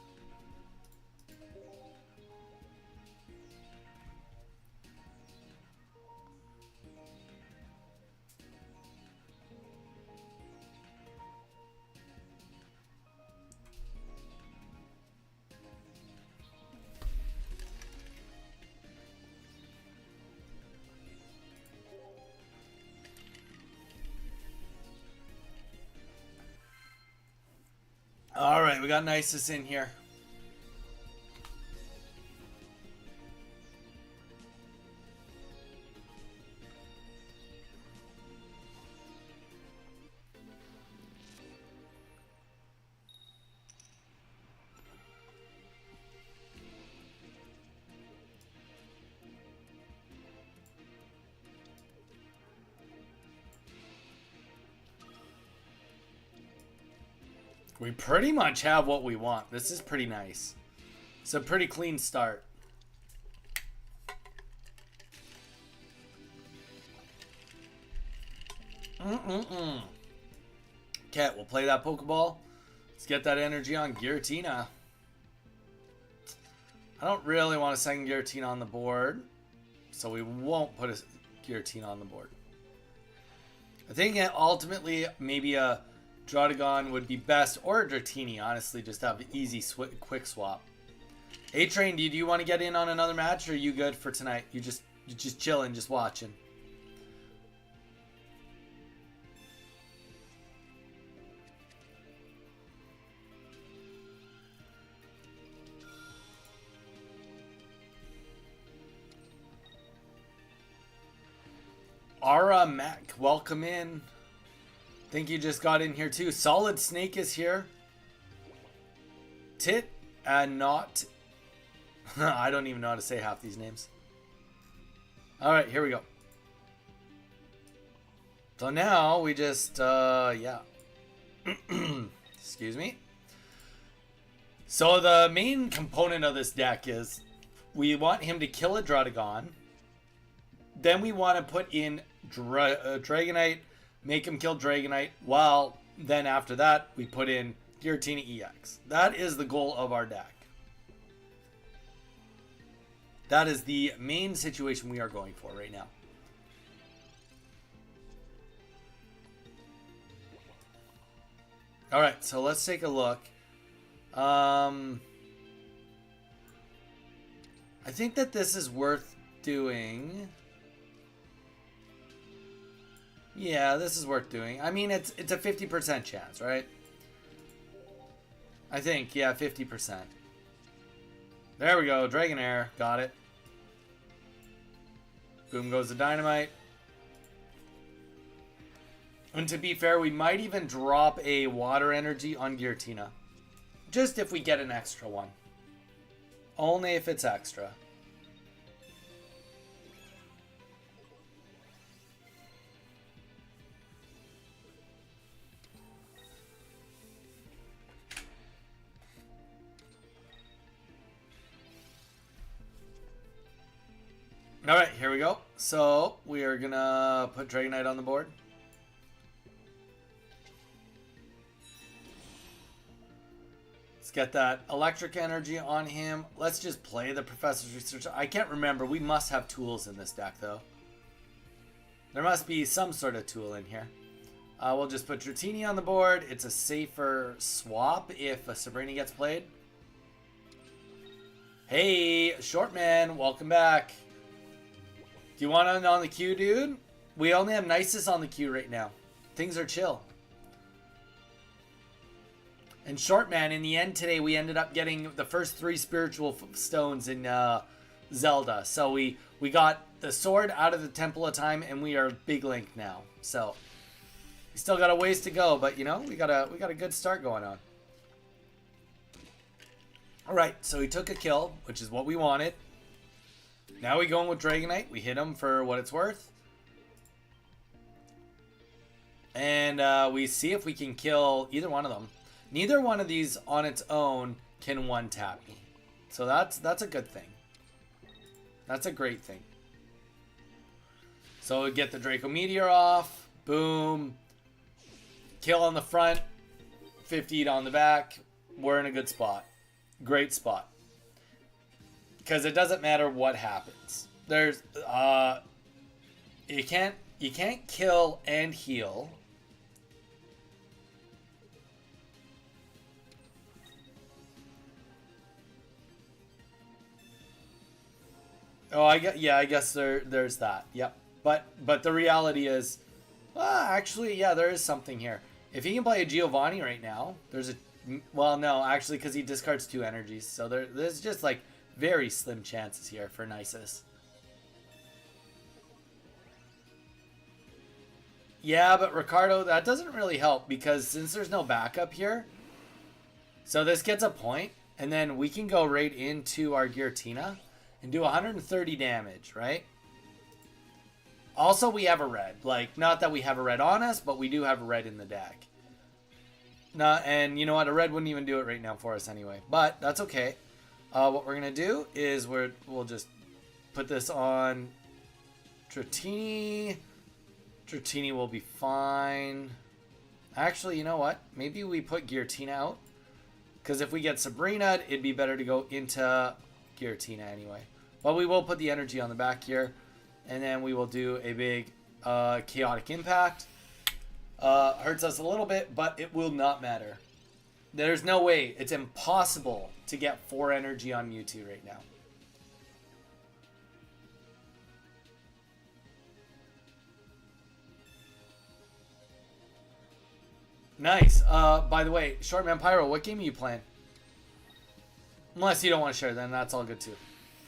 S1: Alright, we got Nisus in here. We pretty much have what we want. This is pretty nice. It's a pretty clean start. Okay, we'll play that Pokeball. Let's get that energy on Giratina. I don't really want a second Giratina on the board, so we won't put a Giratina on the board. I think ultimately maybe a Draudigon would be best, or a Dratini, honestly, just have an easy quick swap. A-Train, do you want to get in on another match, or are you good for tonight? You're just chilling, just watching. Ara Mac, welcome in. Think you just got in here too. Solid Snake is here. Tit and not... I don't even know how to say half these names. Alright, here we go. So now we just, yeah. Excuse me. So the main component of this deck is we want him to kill a Druddigon. Then we want to put in Dragonite, make him kill Dragonite, while then after that we put in Giratina EX. That is the goal of our deck. That is the main situation we are going for right now. Alright, so let's take a look. I think that this is worth doing. Yeah, this is worth doing. I mean, it's a 50% chance, right? I think, yeah, 50%. There we go, Dragonair, got it. Boom goes the Dynamite. And to be fair, we might even drop a Water Energy on Giratina. Just if we get an extra one. Only if it's extra. Alright, here we go. So, we are gonna put Dragonite on the board. Let's get that electric energy on him. Let's just play the Professor's Research. I can't remember. We must have tools in this deck, though. There must be some sort of tool in here. We'll just put Dratini on the board. It's a safer swap if a Sabrina gets played. Hey, Shortman, welcome back. Do you want it on the queue, dude? We only have Nisus on the queue right now. Things are chill. And Shortman, in the end today, we ended up getting the first 3 spiritual stones in Zelda. So we got the sword out of the Temple of Time, and we are Big Link now. So we still got a ways to go, but you know, we got a good start going on. All right, so he took a kill, which is what we wanted. Now we go in with Dragonite. We hit him for what it's worth. And we see if we can kill either one of them. Neither one of these on its own can one-tap me. So that's a good thing. That's a great thing. So we get the Draco Meteor off. Boom. Kill on the front. 50 on the back. We're in a good spot. Great spot. Because it doesn't matter what happens. There's you can't kill and heal. Oh, I guess there's that. Yep. But the reality is, actually, yeah, there is something here. If he can play a Giovanni right now, there's a, well, no, actually, because he discards 2 energies, so there's just like very slim chances here for Nisus. Yeah, but Ricardo, that doesn't really help because since there's no backup here, so this gets a point, and then we can go right into our Giratina and do 130 damage, right? Also, we have a red. Like, not that we have a red on us, but we do have a red in the deck. And you know what? A red wouldn't even do it right now for us anyway. But that's okay. What we're going to do is we'll just put this on Dratini. Dratini will be fine. Actually, you know what? Maybe we put Giratina out. Because if we get Sabrina, it'd be better to go into Giratina anyway. But we will put the energy on the back here. And then we will do a big chaotic impact. Hurts us a little bit, but it will not matter. There's no way. It's impossible to get 4 energy on Mewtwo right now. Nice. By the way, Shortman Pyro, what game are you playing? Unless you don't want to share, then that's all good too.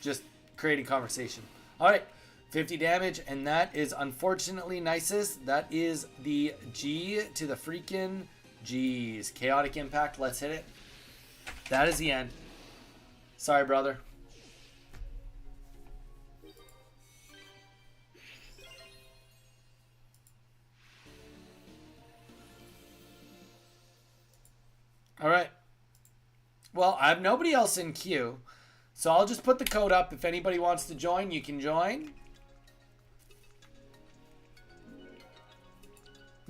S1: Just creating conversation. Alright, 50 damage, and that is unfortunately Nisus. That is the G to the freaking G's. Chaotic Impact, let's hit it. That is the end. Sorry, brother. All right. Well, I have nobody else in queue. So I'll just put the code up. If anybody wants to join, you can join.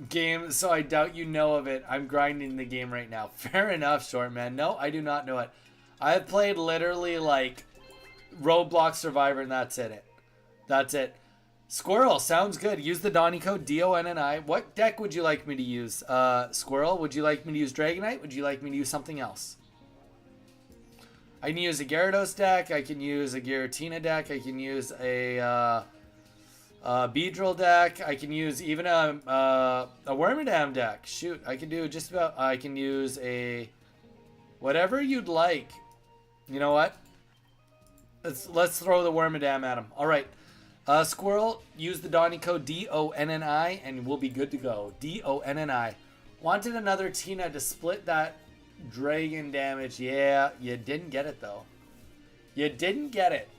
S1: Game, so I doubt you know of it. I'm grinding the game right now. Fair enough, short man. No, I do not know it. I have played literally like Roblox Survivor and that's it. That's it. Squirrel, sounds good. Use the Donny code, DONNI. What deck would you like me to use? Squirrel, would you like me to use Dragonite? Would you like me to use something else? I can use a Gyarados deck. I can use a Giratina deck. I can use a Beedrill deck. I can use even a Wormadam deck. Shoot, I can do just about. I can use a whatever you'd like. You know what? Let's throw the Wormadam at him. All right, Squirrel, use the Donny code DONNI and we'll be good to go. DONNI. Wanted another Tina to split that dragon damage. Yeah, you didn't get it though. You didn't get it.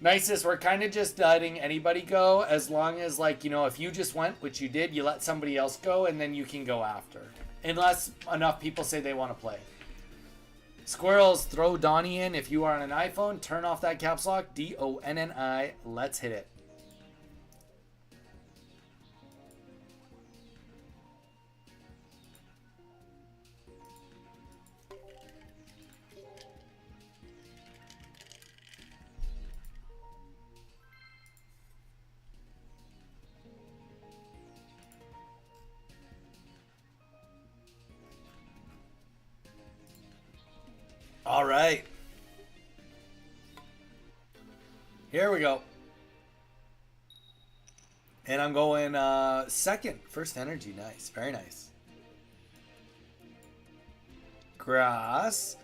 S1: Nicest, we're kind of just letting anybody go as long as, like, you know, if you just went, which you did, you let somebody else go and then you can go after. Unless enough people say they want to play. Squirrels, throw Donnie in. If you are on an iPhone, turn off that caps lock. DONNI. Let's hit it. All right. Here we go. And I'm going second. First energy. Nice. Very nice. Grass.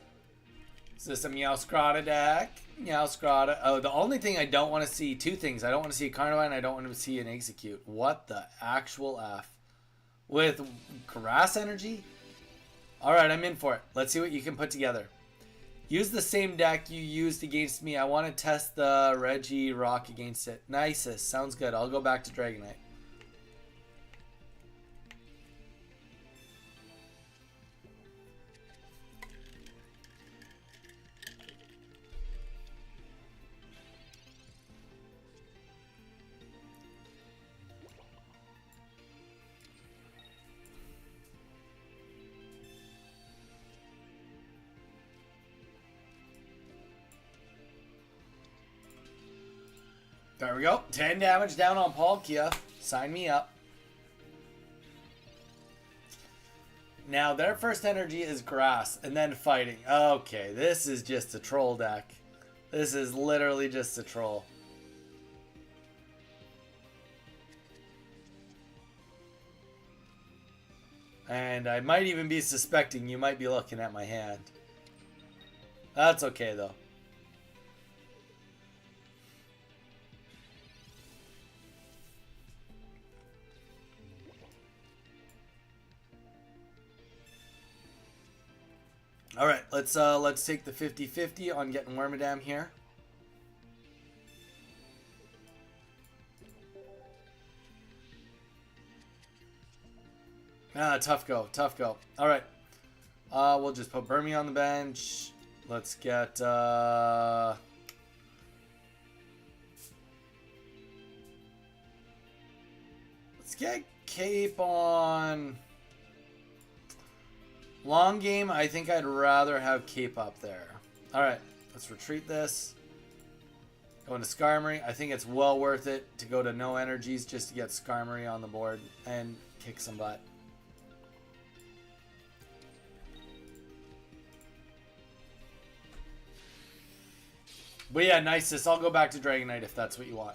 S1: Is this a Meowscrata deck? Meowscrata. Oh, the only thing I don't want to see, two things. I don't want to see a Carnivine and I don't want to see an Execute. What the actual F? With grass energy? Alright, I'm in for it. Let's see what you can put together. Use the same deck you used against me. I want to test the Reggie Rock against it. Nicest. Sounds good. I'll go back to Dragonite. There we go. 10 damage down on Palkia. Sign me up. Now, their first energy is grass and then fighting. Okay, this is just a troll deck. This is literally just a troll. And I might even be suspecting you might be looking at my hand. That's okay, though. All right, let's take the 50-50 on getting Wormadam here. Ah, tough go, tough go. All right, we'll just put Burmy on the bench. Let's get Cape on. Long game, I think I'd rather have Cape up there. Alright, let's retreat this. Go into Skarmory. I think it's well worth it to go to no energies just to get Skarmory on the board and kick some butt. But yeah, nicest. I'll go back to Dragonite if that's what you want.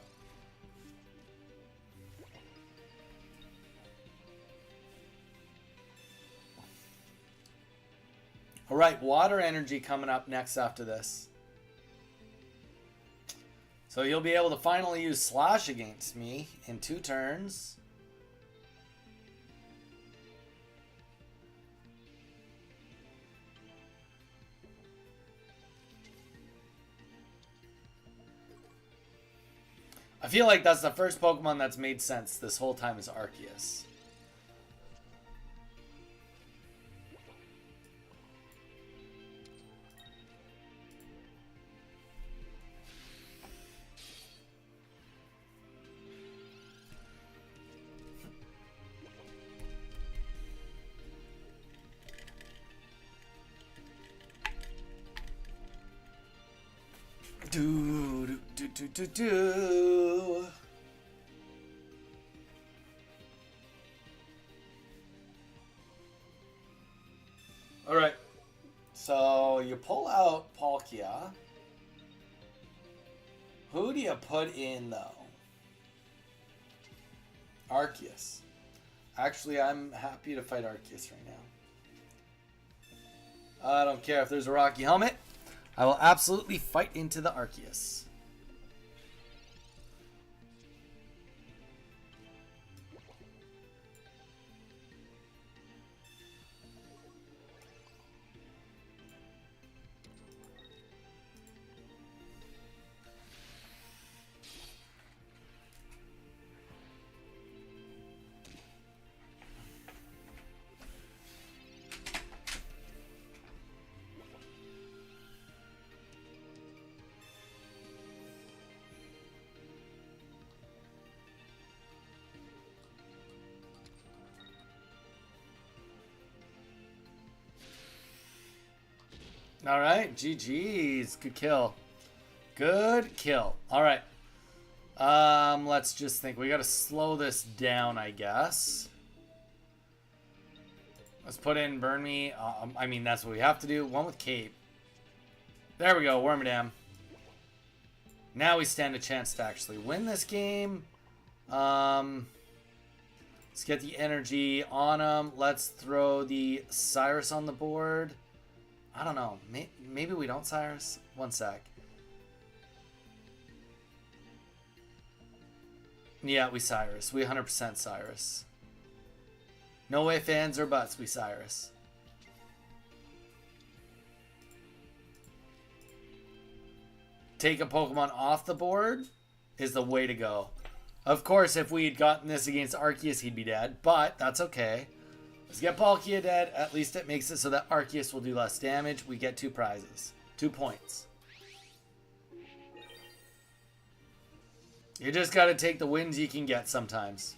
S1: All right, water energy coming up next after this. So you'll be able to finally use Slash against me in 2 turns. feel like that's the first Pokemon that's made sense this whole time is Arceus. Do do do do do. All right. So you pull out Palkia. Who do you put in though? Arceus. Actually, I'm happy to fight Arceus right now. I don't care if there's a Rocky Helmet. I will absolutely fight into the Arceus. All right, GG's. Good kill. Good kill. All right. Let's just think. We got to slow this down, I guess. Let's put in Burn Me. I mean, that's what we have to do. One with Cape. There we go. Wormadam. Now we stand a chance to actually win this game. Let's get the energy on him. Let's throw the Cyrus on the board. I don't know. Maybe we don't Cyrus. One sec. Yeah, we Cyrus. We 100% Cyrus. No way fans or buts, we Cyrus. Take a Pokemon off the board is the way to go. Of course, if we had gotten this against Arceus, he'd be dead. But that's okay. Let's get Palkia dead. At least it makes it so that Arceus will do less damage. We get 2 prizes. 2 points. You just got to take the wins you can get sometimes.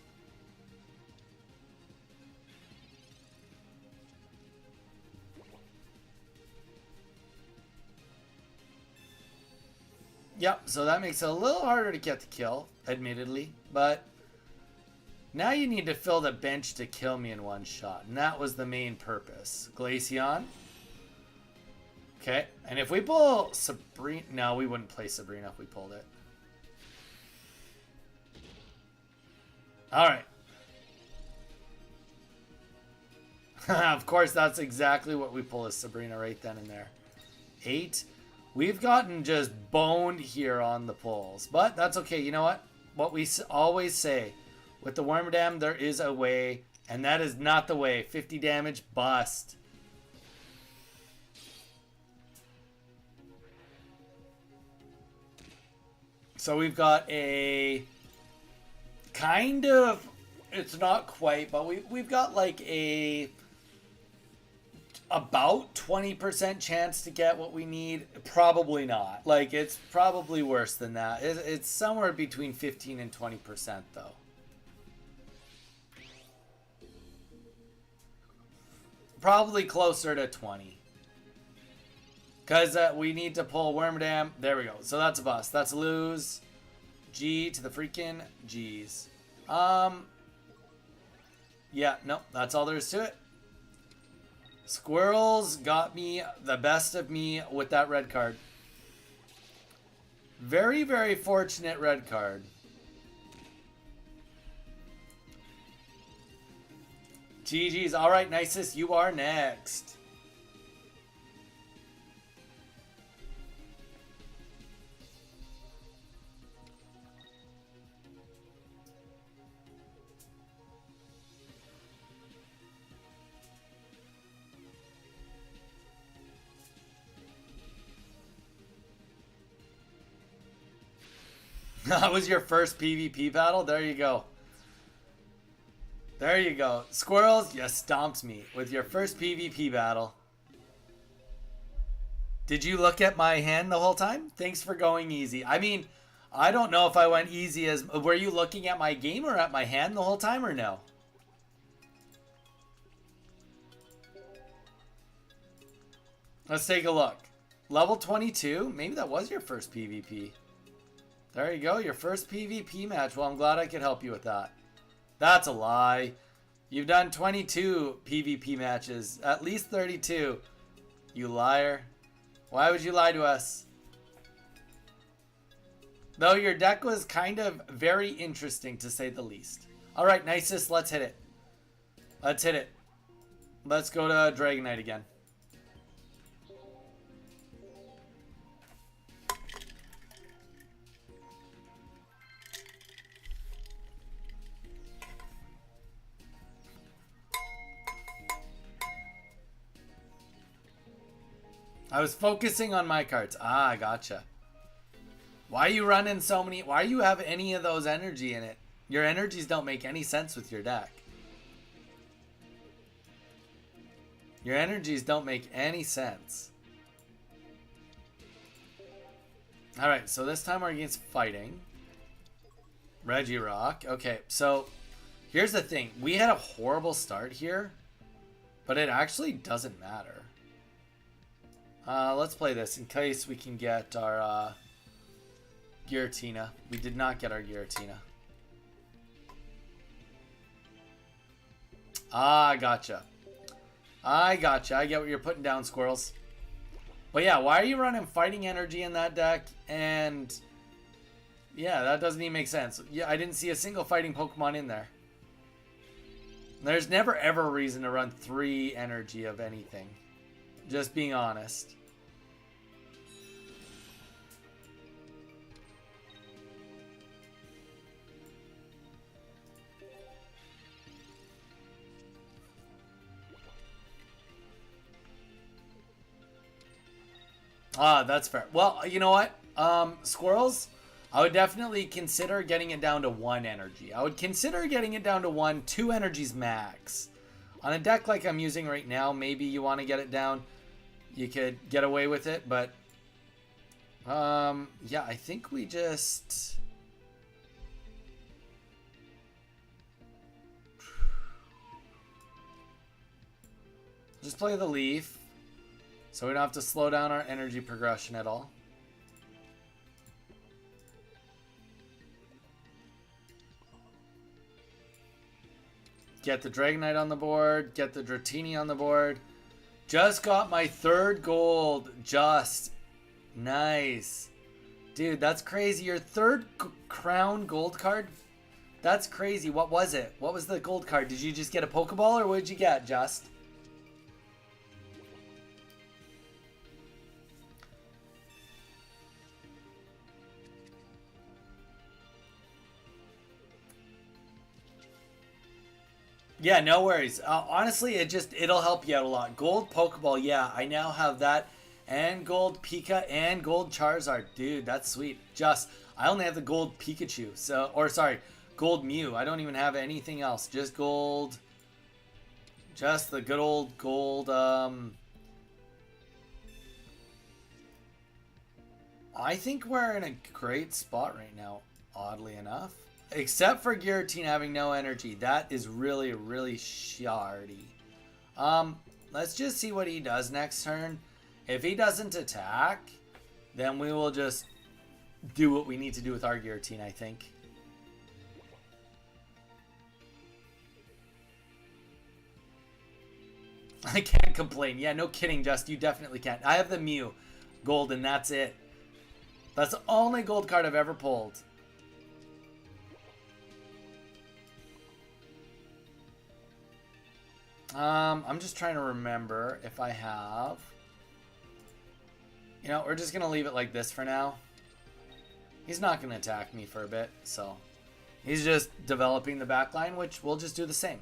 S1: Yep, so that makes it a little harder to get the kill, admittedly. But now you need to fill the bench to kill me in one shot. And that was the main purpose. Glaceon. Okay, and if we pull Sabrina... No, we wouldn't play Sabrina if we pulled it. Alright. Of course, that's exactly what we pull is Sabrina right then and there. 8. We've gotten just boned here on the pulls. But that's okay. You know what? What we always say. With the Wormadam, there is a way. And that is not the way. 50 damage, bust. So we've got a... kind of... It's not quite, but we've got like a... about 20% chance to get what we need. Probably not. Like, it's probably worse than that. It's somewhere between 15 and 20% though. Probably closer to 20. Because we need to pull Wormadam. There we go. So that's a bust. That's a lose. G to the freaking G's. Yeah, no, that's all there is to it. Squirrels got me the best of me with that red card. Very, very fortunate red card. GG's. All right, Nicest, you are next. That was your first PvP battle? There you go. There you go. Squirrels, you stomped me with your first PvP battle. Did you look at my hand the whole time? Thanks for going easy. I mean, I don't know if I went easy as... Were you looking at my game or at my hand the whole time or no? Let's take a look. Level 22? Maybe that was your first PvP. There you go, your first PvP match. Well, I'm glad I could help you with that. That's a lie. You've done 22 PvP matches. At least 32. You liar. Why would you lie to us? Though your deck was kind of very interesting, to say the least. Alright, nicest. Let's hit it. Let's hit it. Let's go to Dragonite again. I was focusing on my cards. Ah, gotcha. Why are you running so many? Why do you have any of those energy in it? Your energies don't make any sense with your deck. Your energies don't make any sense. Alright, so this time we're against fighting. Regirock. Okay, so here's the thing. We had a horrible start here, but it actually doesn't matter. Let's play this in case we can get our Giratina. We did not get our Giratina. Ah, I gotcha. I gotcha. I get what you're putting down, squirrels. But yeah, why are you running fighting energy in that deck? And yeah, that doesn't even make sense. Yeah, I didn't see a single fighting Pokemon in there. There's never ever a reason to run 3 energy of anything. Just being honest. Ah, that's fair. Well, you know what? Squirrels, I would definitely consider getting it down to 1 energy. I would consider getting it down to 1, 2 energies max. On a deck like I'm using right now, maybe you want to get it down. You could get away with it, but yeah, I think we just play the Leaf, so we don't have to slow down our energy progression at all. Get the Dragonite on the board, get the Dratini on the board. Just got my 3rd gold. Just. Nice. Dude, that's crazy. Your 3rd crown gold card? That's crazy. What was it? What was the gold card? Did you just get a Pokeball or what did you get, Just? Yeah, no worries. Honestly, it'll help you out a lot. Gold Pokeball, yeah, I now have that, and gold Pika and gold Charizard, dude. That's sweet. I only have the gold Pikachu, gold Mew. I don't even have anything else. Just gold. Just the good old gold. I think we're in a great spot right now. Oddly enough. Except for Giratina having no energy. That is really, really shardy. Let's just see what he does next turn. If he doesn't attack, then we will just do what we need to do with our Giratina, I think. I can't complain. Yeah, no kidding, Just. You definitely can't. I have the Mew gold, and that's it. That's the only gold card I've ever pulled. I'm just trying to remember if I have. You know, we're just going to leave it like this for now. He's not going to attack me for a bit, so. He's just developing the back line, which we'll just do the same.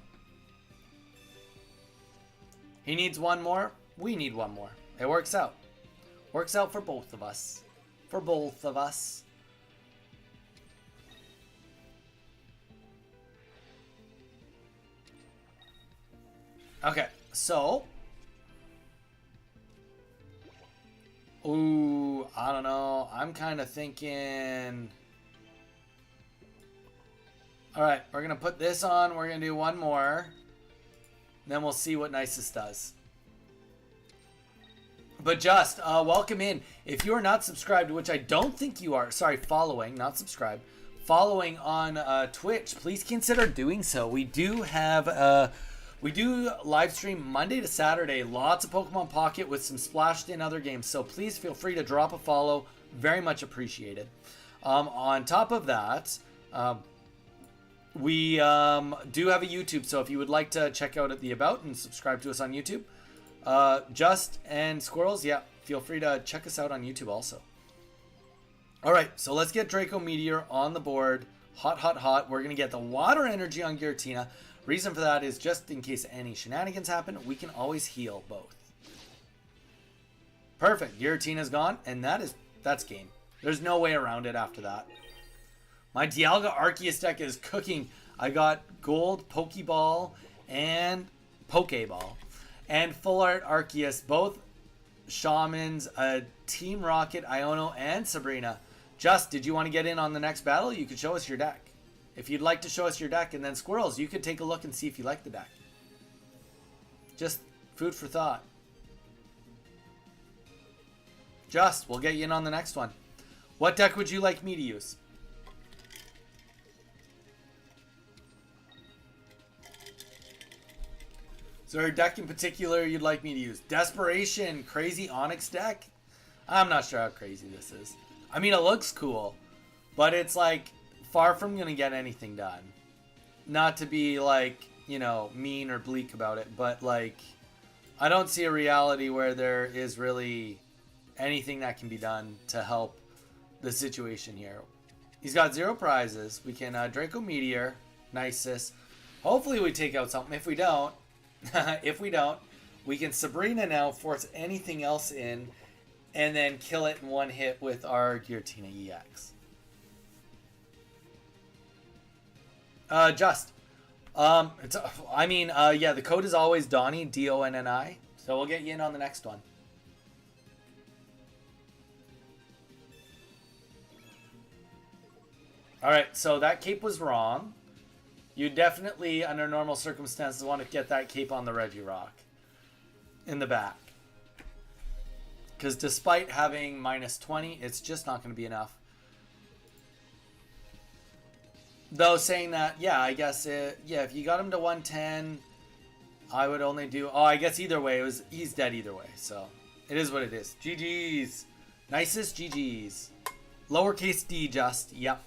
S1: He needs 1 more. We need 1 more. It works out. Works out for both of us. For both of us. Okay, so. Ooh, I don't know. I'm kind of thinking. Alright, we're going to put this on. We're going to do one more. Then we'll see what Nisus does. But just, welcome in. If you are not subscribed, which I don't think you are. Sorry, following, not subscribed. Following on Twitch, please consider doing so. We do have... we do live stream Monday to Saturday. Lots of Pokemon Pocket with some splashed in other games. So please feel free to drop a follow. Very much appreciated. On top of that... we do have a YouTube, so if you would like to check out the About and subscribe to us on YouTube, Just and Squirrels, yeah, feel free to check us out on YouTube also. All right, so let's get Draco Meteor on the board. Hot, hot, hot. We're going to get the Water Energy on Giratina. Reason for that is just in case any shenanigans happen, we can always heal both. Perfect. Giratina's gone, and that's game. There's no way around it after that. My Dialga Arceus deck is cooking. I got Gold, Pokeball, and Pokeball. And Full Art Arceus, both Shamans, Team Rocket, Iono, and Sabrina. Just, did you want to get in on the next battle? You could show us your deck. If you'd like to show us your deck, and then Squirrels, you could take a look and see if you like the deck. Just food for thought. Just, we'll get you in on the next one. What deck would you like me to use? Is there a deck in particular you'd like me to use? Desperation, crazy Onyx deck? I'm not sure how crazy this is. I mean, it looks cool, but it's like far from going to get anything done. Not to be like, you know, mean or bleak about it, but like, I don't see a reality where there is really anything that can be done to help the situation here. He's got 0 prizes. We can Draco Meteor, Nisus. Hopefully we take out something. If we don't, we can Sabrina now, force anything else in, and then kill it in one hit with our Giratina EX. Yeah, the code is always Donnie, D-O-N-N-I, so we'll get you in on the next one. Alright, so that cape was wrong. You definitely, under normal circumstances, want to get that cape on the Regirock in the back. Because despite having minus 20, it's just not going to be enough. Though saying that, yeah, I guess, if you got him to 110, I would only do... Oh, I guess either way, he's dead either way. So, it is what it is. GG's. Nicest GG's. Lowercase d just. Yep.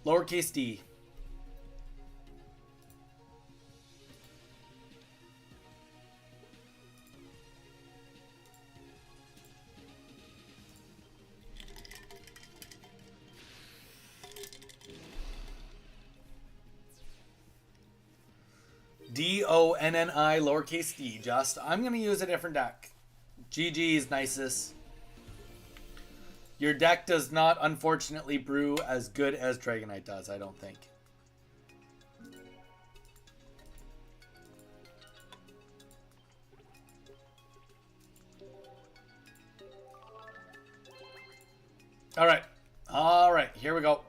S1: Lowercase d. D-O-N-N-I, lowercase d, just. I'm going to use a different deck. GG's, nicest. Your deck does not, unfortunately, brew as good as Dragonite does, I don't think. Alright. Alright, here we go.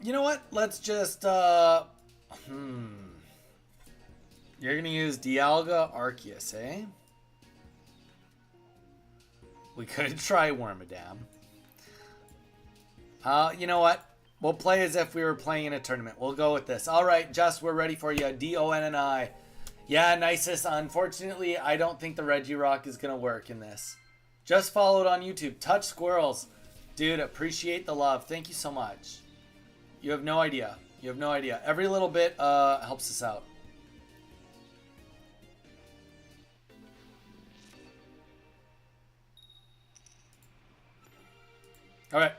S1: You know what? Let's just, You're gonna use Dialga Arceus, eh? We could try Wormadam. You know what? We'll play as if we were playing in a tournament. We'll go with this. Alright, Just, we're ready for you. D-O-N-N-I. Yeah, nicest. Unfortunately, I don't think the Regirock is gonna work in this. Just followed on YouTube. Touch Squirrels. Dude, appreciate the love. Thank you so much. You have no idea. You have no idea. Every little bit helps us out. Alright.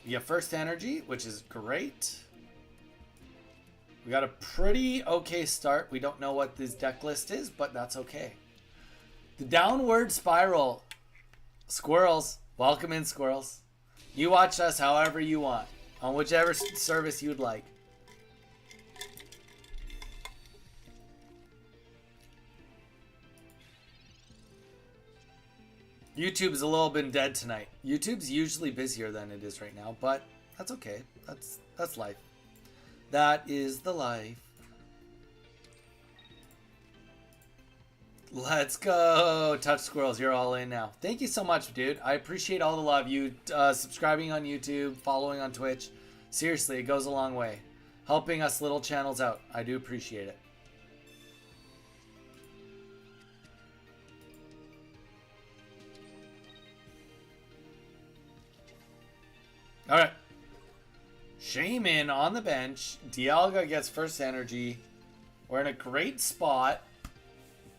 S1: We have first energy, which is great. We got a pretty okay start. We don't know what this deck list is, but that's okay. The downward spiral. Squirrels. Welcome in, Squirrels. You watch us however you want. On whichever service you'd like. YouTube's a little bit dead tonight. YouTube's usually busier than it is right now, but that's okay. That's life. That is the life. Let's go. Touch Squirrels, you're all in now. Thank you so much, dude. I appreciate all the love. You subscribing on YouTube, following on Twitch. Seriously, it goes a long way. Helping us little channels out. I do appreciate it. All right. Shaman on the bench. Dialga gets first energy. We're in a great spot.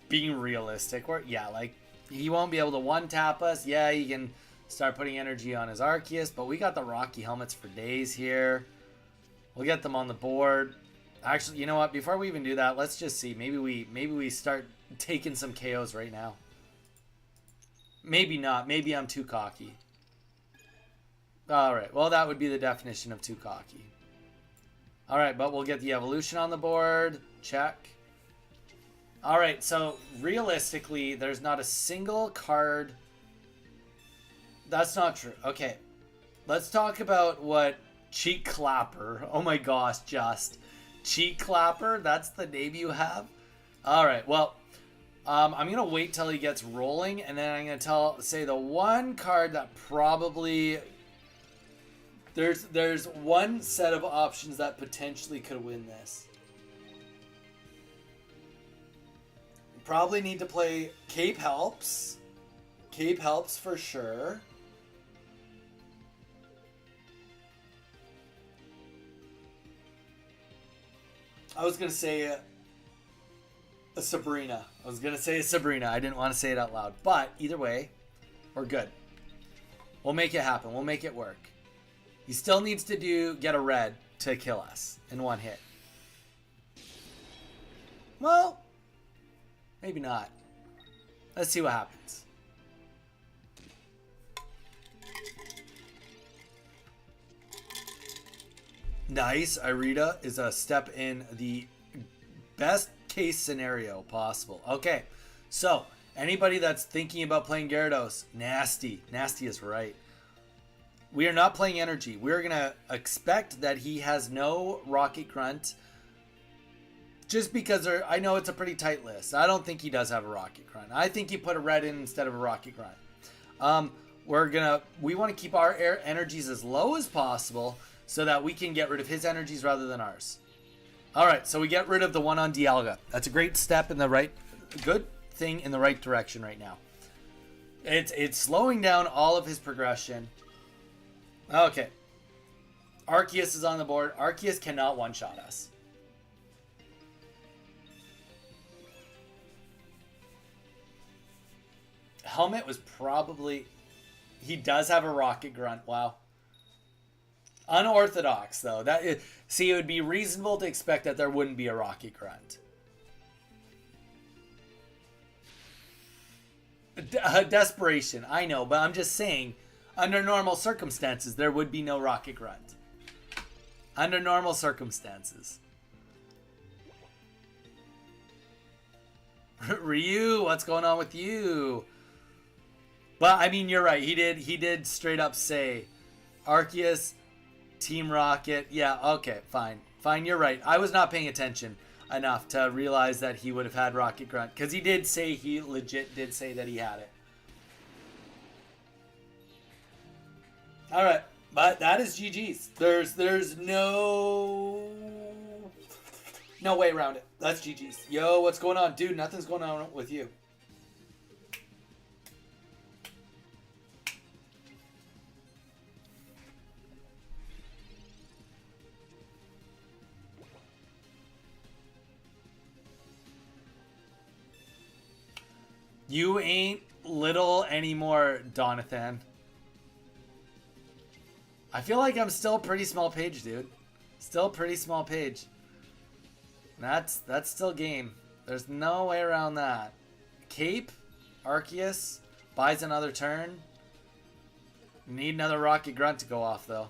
S1: Being realistic. Yeah, like, he won't be able to one-tap us. Yeah, he can start putting energy on his Arceus, but we got the Rocky helmets for days here. We'll get them on the board. Actually, you know what? Before we even do that, let's just see. Maybe we start taking some KOs right now. Maybe not. Maybe I'm too cocky. Alright, well, that would be the definition of too cocky. Alright, but we'll get the evolution on the board. Check. Alright, so realistically, there's not a single card. That's not true. Okay, let's talk about what Cheek Clapper. Oh my gosh, just. Cheek Clapper, that's the name you have? Alright, well, I'm going to wait till he gets rolling, and then I'm going to say the one card that probably... There's one set of options that potentially could win this. You probably need to play Cape Helps. Cape Helps for sure. I was going to say a Sabrina. I didn't want to say it out loud. But either way, we're good. We'll make it happen. We'll make it work. He still needs to get a red to kill us in one hit. Well, maybe not. Let's see what happens. Nice. Irida is a step in the best case scenario possible. Okay, so anybody that's thinking about playing Gyarados, nasty. Nasty is right. We are not playing energy. We're going to expect that he has no Rocket Grunt. Just because I know it's a pretty tight list. I don't think he does have a Rocket Grunt. I think he put a red in instead of a Rocket Grunt. We want to keep our energies as low as possible so that we can get rid of his energies rather than ours. Alright, so we get rid of the one on Dialga. That's a great step in the right... Good thing in the right direction right now. It's slowing down all of his progression. Okay. Arceus is on the board. Arceus cannot one-shot us. Helmet was probably... He does have a Rocket Grunt. Wow. Unorthodox, though. See, it would be reasonable to expect that there wouldn't be a Rocket Grunt. Desperation, I know, but I'm just saying... Under normal circumstances, there would be no Rocket Grunt. Under normal circumstances. Ryu, what's going on with you? But, I mean, you're right. He did straight up say, Arceus, Team Rocket. Yeah, okay, fine. Fine, you're right. I was not paying attention enough to realize that he would have had Rocket Grunt. Because he legit did say that he had it. Alright, but that is GG's. There's no way around it. That's GG's. Yo, what's going on? Dude, nothing's going on with you. You ain't little anymore, Donathan. I feel like I'm still pretty small page, dude. Still pretty small page. That's still game. There's no way around that. Cape, Arceus, buys another turn. Need another Rocket Grunt to go off, though.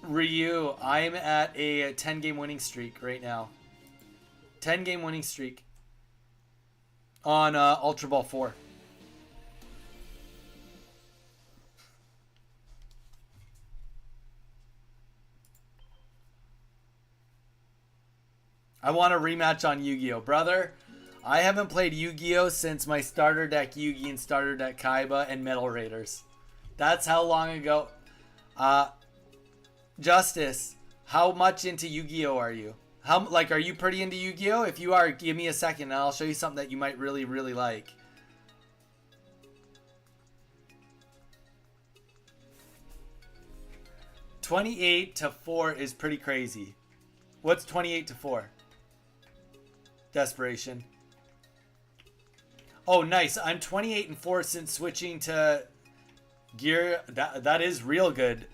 S1: Ryu, I'm at a 10-game winning streak right now. 10-game winning streak. on Ultra Ball 4. I want a rematch on Yu-Gi-Oh! Brother, I haven't played Yu-Gi-Oh! Since my starter deck Yugi and starter deck Kaiba and Metal Raiders. That's how long ago. Justice, how much into Yu-Gi-Oh! Are you? Are you pretty into Yu-Gi-Oh? If you are, give me a second and I'll show you something that you might really, really like. $28-4 is pretty crazy. What's 28-4? Desperation. Oh, nice. I'm 28-4 since switching to gear. That is real good,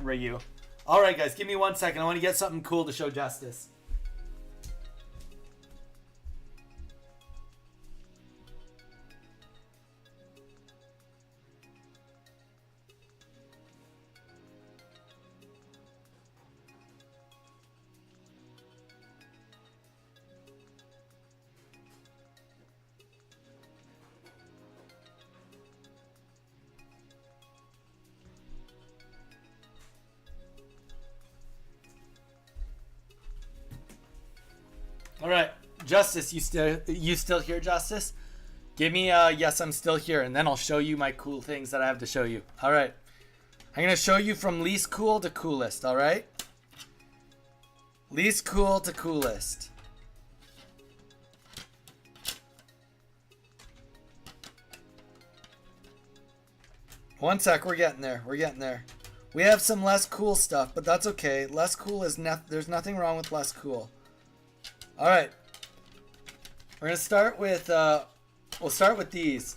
S1: Ryu. All right, guys, give me 1 second. I want to get something cool to show Justice. All right, Justice, you still here, Justice? Give me yes, I'm still here, and then I'll show you my cool things that I have to show you. All right, I'm gonna show you from least cool to coolest. All right, least cool to coolest. One sec, we're getting there. We're getting there. We have some less cool stuff, but that's okay. Less cool is there's nothing wrong with less cool. All right, we're gonna start with we'll start with these.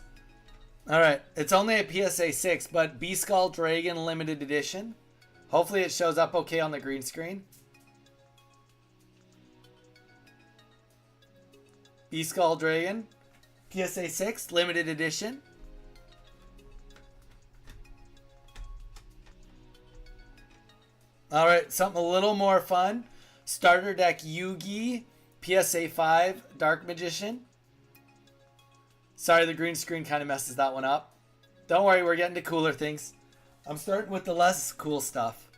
S1: All right, it's only a PSA 6, but B-Skull Dragon limited edition. Hopefully it shows up okay on the green screen. B-Skull Dragon, PSA 6 limited edition. All right, something a little more fun. Starter deck Yugi. PSA 5, Dark Magician. Sorry, the green screen kind of messes that one up. Don't worry, we're getting to cooler things. I'm starting with the less cool stuff.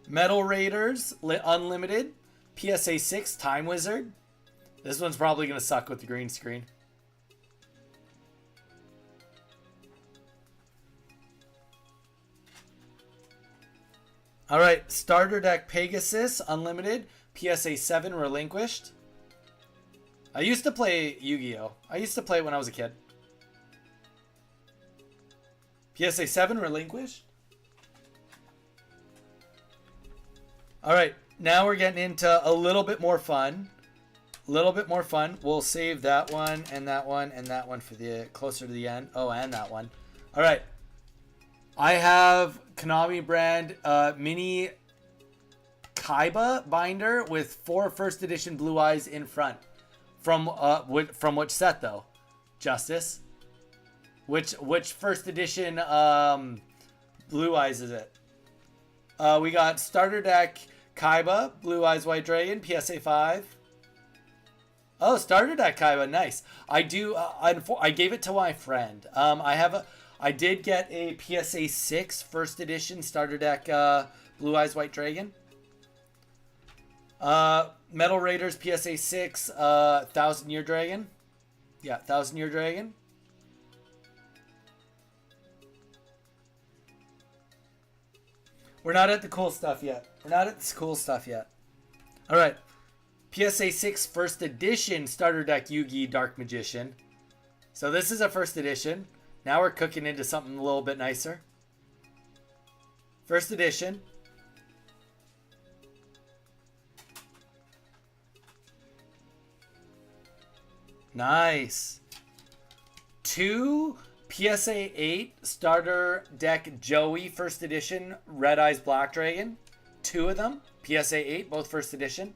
S1: Metal Raiders, Unlimited. PSA 6, Time Wizard. This one's probably going to suck with the green screen. Alright, Starter Deck Pegasus, Unlimited. PSA 7 Relinquished. I used to play Yu-Gi-Oh! I used to play it when I was a kid. PSA 7 Relinquished. Alright, now we're getting into a little bit more fun. A little bit more fun. We'll save that one and that one and that one for the closer to the end. Oh, and that one. Alright. I have Konami brand mini Kaiba binder with 4 first edition Blue Eyes in front. From which set though? Justice. Which first edition Blue Eyes is it? We got Starter Deck Kaiba, Blue Eyes White Dragon, PSA 5. Oh, Starter Deck Kaiba, nice. I do. I gave it to my friend. I did get a PSA 6 first edition Starter Deck Blue Eyes White Dragon. Metal Raiders PSA 6 Thousand Year Dragon. Yeah, Thousand Year Dragon. We're not at the cool stuff yet. We're not at the cool stuff yet. All right. PSA 6 first edition Starter Deck Yugi Dark Magician. So this is a first edition. Now we're cooking into something a little bit nicer. First edition. Nice. 2 PSA 8 Starter Deck Joey first edition Red Eyes Black Dragon. 2 of them. PSA 8, both first edition.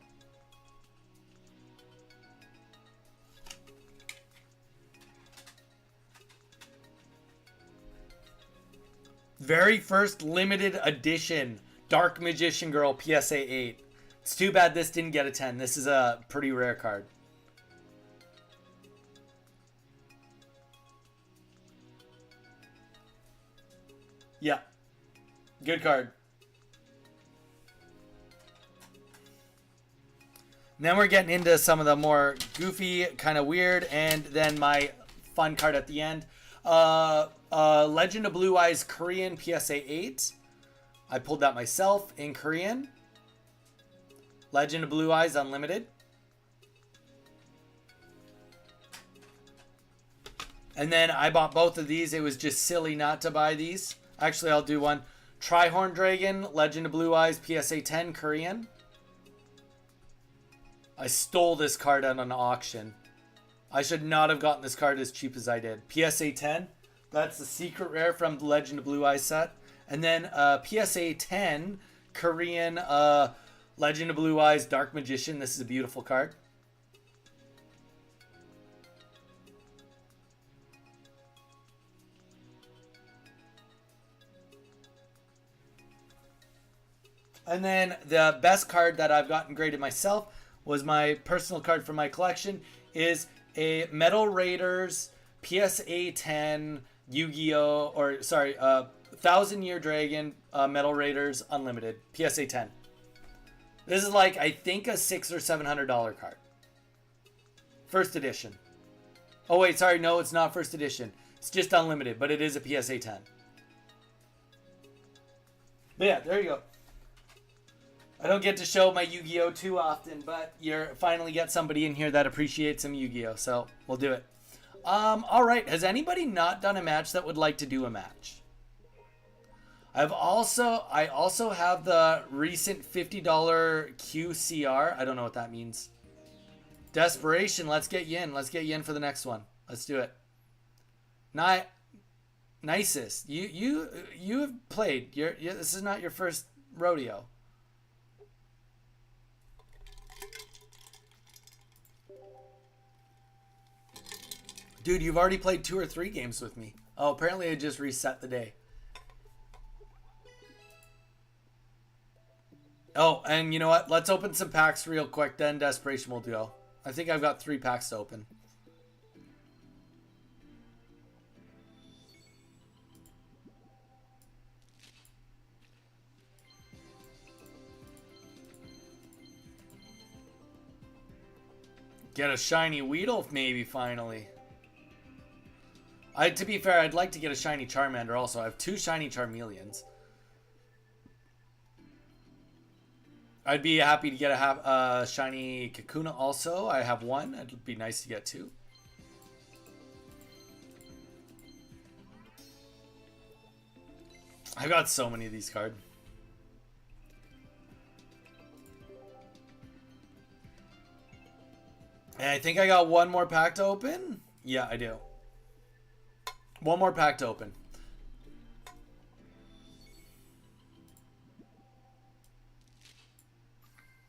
S1: Very first limited edition Dark Magician Girl PSA 8. It's too bad this didn't get a 10. This is a pretty rare card. Yeah. Good card. And then we're getting into some of the more goofy, kind of weird, and then my fun card at the end. Legend of Blue Eyes Korean PSA 8. I pulled that myself in Korean. Legend of Blue Eyes Unlimited. And then I bought both of these. It was just silly not to buy these. Actually, I'll do one. Trihorn Dragon, Legend of Blue Eyes, PSA 10, Korean. I stole this card at an auction. I should not have gotten this card as cheap as I did. PSA 10, that's the secret rare from the Legend of Blue Eyes set. And then PSA 10, Korean Legend of Blue Eyes, Dark Magician. This is a beautiful card. And then the best card that I've gotten graded myself was my personal card from my collection is a Metal Raiders PSA 10 Yu-Gi-Oh! Or sorry, 1,000 Year Dragon Metal Raiders Unlimited PSA 10. This is like, I think, a $600 or $700 card. First edition. Oh wait, sorry, no, it's not first edition. It's just unlimited, but it is a PSA 10. But yeah, there you go. I don't get to show my Yu-Gi-Oh! Too often, but you finally get somebody in here that appreciates some Yu-Gi-Oh! So we'll do it. All right. Has anybody not done a match that would like to do a match? I also have the recent $50 QCR. I don't know what that means. Desperation. Let's get you in. Let's get you in for the next one. Let's do it. Nicest. You have played. This is not your first rodeo. Dude, you've already played 2 or 3 games with me. Oh, apparently I just reset the day. Oh, and you know what? Let's open some packs real quick, then Desperation will go. I think I've got 3 packs to open. Get a shiny Weedle, maybe, finally. To be fair, I'd like to get a shiny Charmander also. I have 2 shiny Charmeleons. I'd be happy to get a shiny Kakuna also. I have 1. It'd be nice to get 2. I've got so many of these cards. And I think I got 1 more pack to open. Yeah, I do. 1 more pack to open.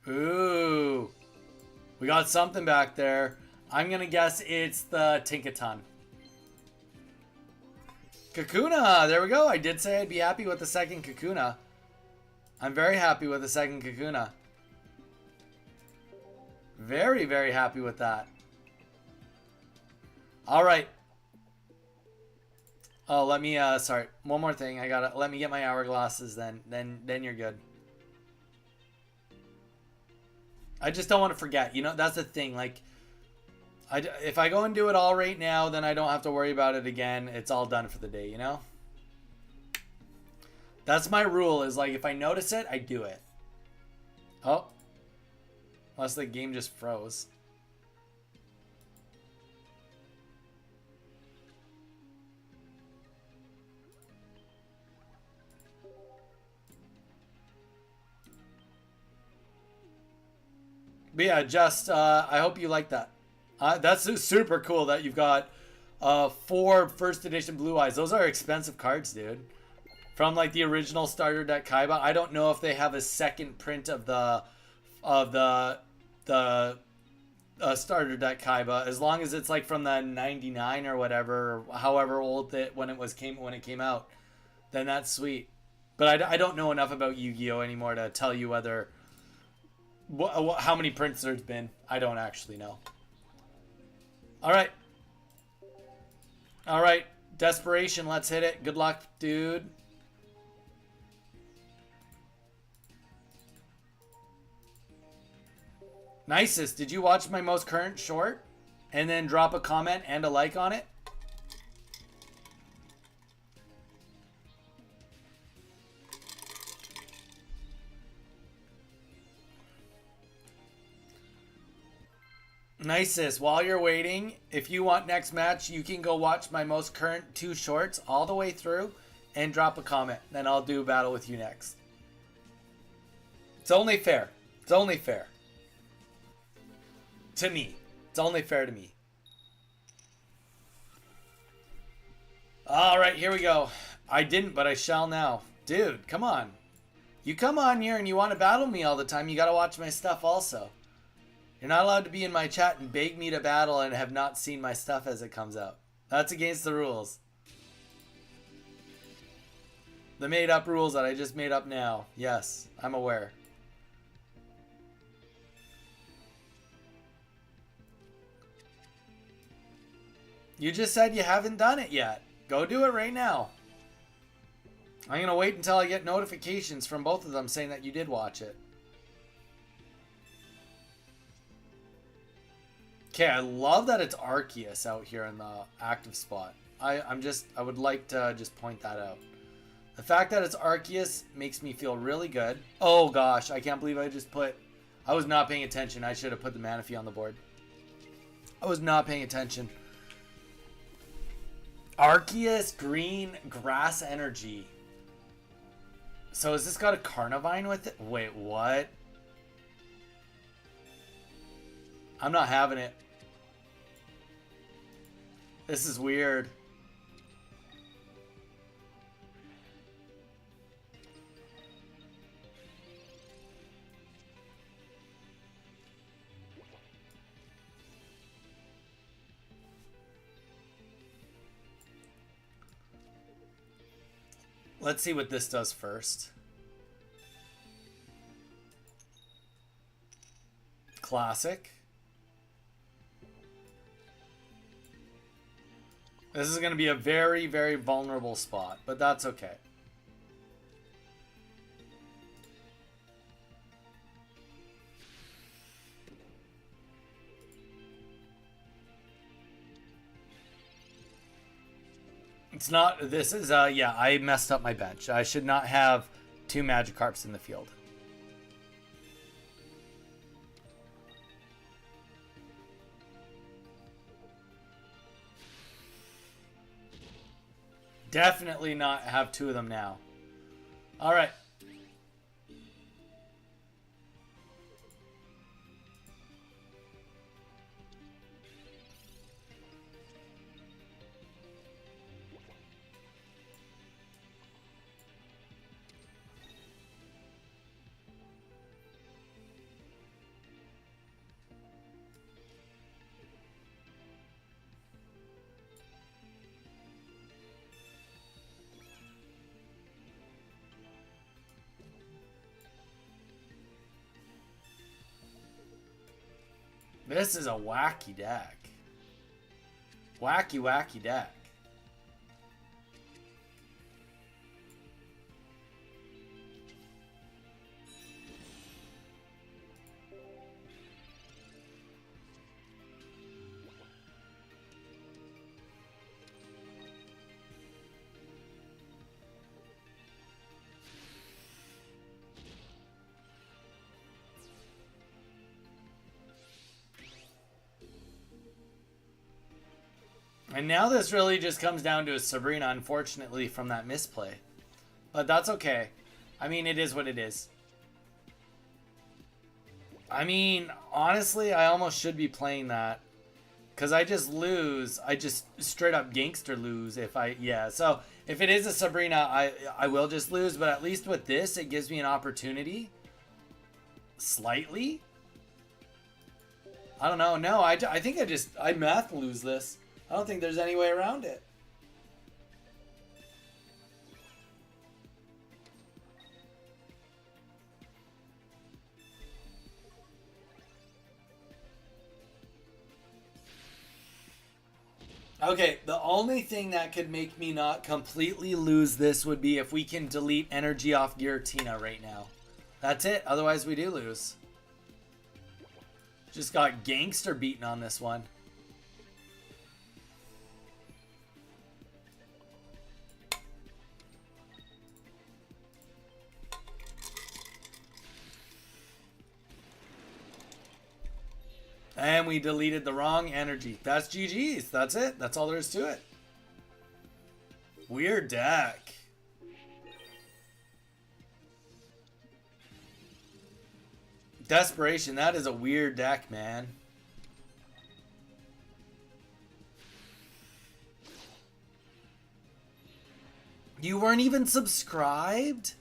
S1: Ooh. We got something back there. I'm going to guess it's the Tinkaton. Kakuna. There we go. I did say I'd be happy with the second Kakuna. I'm very happy with the second Kakuna. Very, very happy with that. All right. Oh, let me, sorry. One more thing. Let me get my hourglasses then you're good. I just don't want to forget. You know, that's the thing. Like, if I go and do it all right now, then I don't have to worry about it again. It's all done for the day, you know? That's my rule, is like, if I notice it, I do it. Oh. Unless the game just froze. But yeah, just I hope you like that. That's super cool that you've got 4 first edition Blue Eyes. Those are expensive cards, dude. From like the original starter deck Kaiba. I don't know if they have a second print of the starter deck Kaiba. As long as it's like from the 99 or whatever, or however old it when it came out, then that's sweet. But I don't know enough about Yu-Gi-Oh anymore to tell you whether. How many prints there's been. I don't actually know. Alright. Alright. Desperation. Let's hit it. Good luck, dude. Nicest, did you watch my most current short? And then drop a comment and a like on it? Nicest, while you're waiting, if you want next match, you can go watch my most current 2 shorts all the way through and drop a comment. Then I'll do a battle with you next. It's only fair. It's only fair. To me. It's only fair to me. Alright, here we go. I didn't, but I shall now. Dude, come on. You come on here and you want to battle me all the time, you gotta watch my stuff also. You're not allowed to be in my chat and beg me to battle and have not seen my stuff as it comes out. That's against the rules. The made up rules that I just made up now. Yes, I'm aware. You just said you haven't done it yet. Go do it right now. I'm going to wait until I get notifications from both of them saying that you did watch it. Okay, I love that it's Arceus out here in the active spot. I would like to just point that out. The fact that it's Arceus makes me feel really good. Oh gosh, I can't believe I just put... I was not paying attention. I should have put the Manaphy on the board. I was not paying attention. Arceus, green, grass energy. So has this got a Carnivine with it? Wait, what? I'm not having it. This is weird. Let's see what this does first. Classic. This is going to be a very, very vulnerable spot, but that's okay. It's not, this is, yeah, I messed up my bench. I should not have 2 Magikarps in the field. Definitely not have 2 of them now. All right. This is a wacky deck. Wacky, wacky deck. And now this really just comes down to a Sabrina, unfortunately, from that misplay. But that's okay. I mean, it is what it is. I mean, honestly, I almost should be playing that. Because I just lose. I just straight up gangster lose if I... Yeah, so if it is a Sabrina, I will just lose. But at least with this, it gives me an opportunity. Slightly. I don't know. No, I think I math lose this. I don't think there's any way around it. Okay, the only thing that could make me not completely lose this would be if we can delete energy off Giratina right now. That's it. Otherwise, we do lose. Just got gangster beaten on this one. And we deleted the wrong energy. That's GG's. That's it. That's all there is to it. Weird deck. Desperation. That is a weird deck, man. You weren't even subscribed?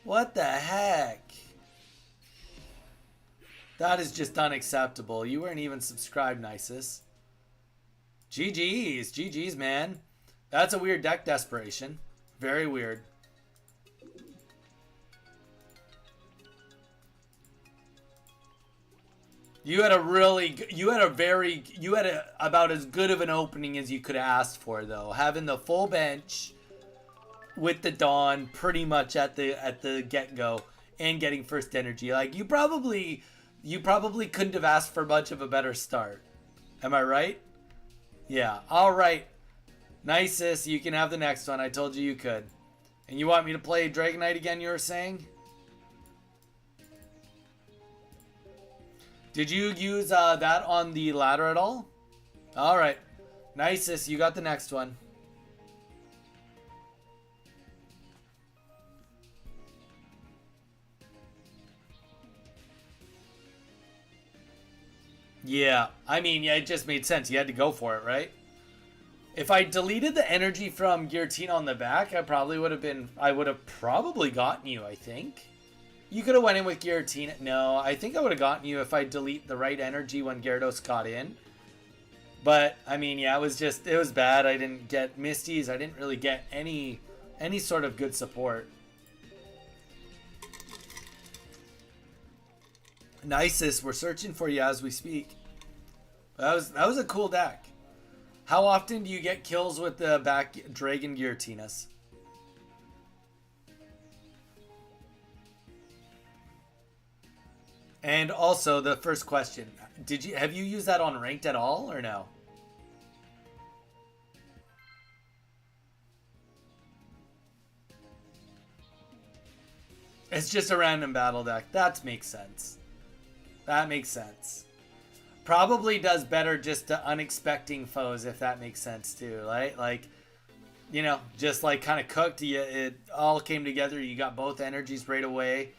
S1: What the heck? That is just unacceptable. You weren't even subscribed, Nisus. GG's. GG's, man. That's a weird deck, Desperation. Very weird. You had about as good of an opening as you could have asked for, though. Having the full bench with the Dawn pretty much at the get-go and getting first energy. Like, you probably couldn't have asked for much of a better start. Am I right? Yeah. All right. Nisus, you can have the next one. I told you could. And you want me to play Dragonite again, you were saying? Did you use that on the ladder at all? All right. Nisus, you got the next one. Yeah, I mean, yeah, it just made sense. You had to go for it, right? If I deleted the energy from Giratina on the back, I would have probably gotten you, I think. You could have went in with Giratina. No, I think I would have gotten you if I delete the right energy when Gyarados got in. But, I mean, yeah, it was bad. I didn't get Misty's. I didn't really get any sort of good support. Nisus, we're searching for you as we speak. That was a cool deck. How often do you get kills with the back Dragon Giratinas? And also the first question, have you used that on ranked at all or no? It's just a random battle deck. That makes sense. That makes sense. Probably does better just to unexpected foes, if that makes sense too, right? Like, you know, just like kind of cooked. It all came together. You got both energies right away.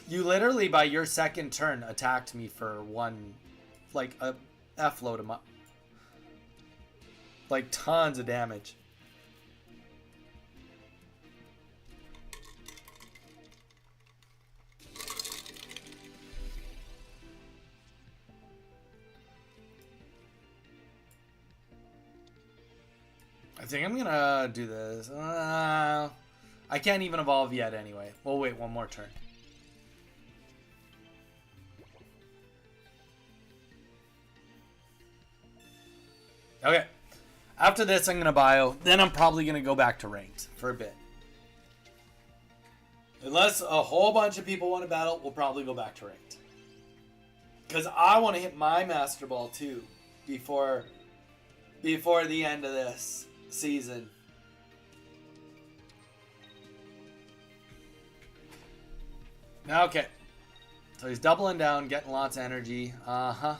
S1: You literally, by your second turn, attacked me for one, like a F-load of like tons of damage. I think I'm gonna do this. I can't even evolve yet anyway. We'll wait one more turn. Okay. After this, I'm going to bio. Then I'm probably going to go back to ranked for a bit. Unless a whole bunch of people want to battle, we'll probably go back to ranked. Because I want to hit my Master Ball too before the end of this season. Okay. So he's doubling down, getting lots of energy. Uh-huh.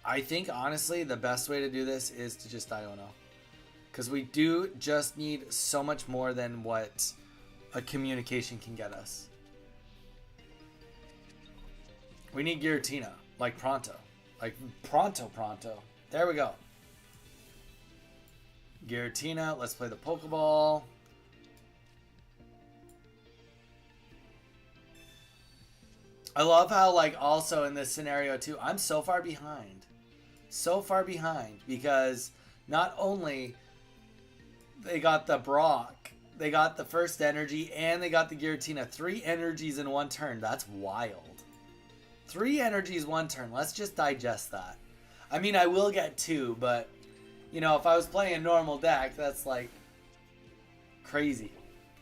S1: I think, honestly, the best way to do this is to just Iono. Because we do just need so much more than what a communication can get us. We need Giratina. Like pronto. Like pronto. There we go. Giratina. Let's play the Pokeball. I love how, like, also in this scenario, too, I'm so far behind. So far behind because not only they got the Brock, they got the first energy, and they got the Giratina. 3 energies in one turn. That's wild. 3 energies one turn. Let's just digest that. I mean, I will get 2, but, you know, if I was playing a normal deck, that's, like, crazy.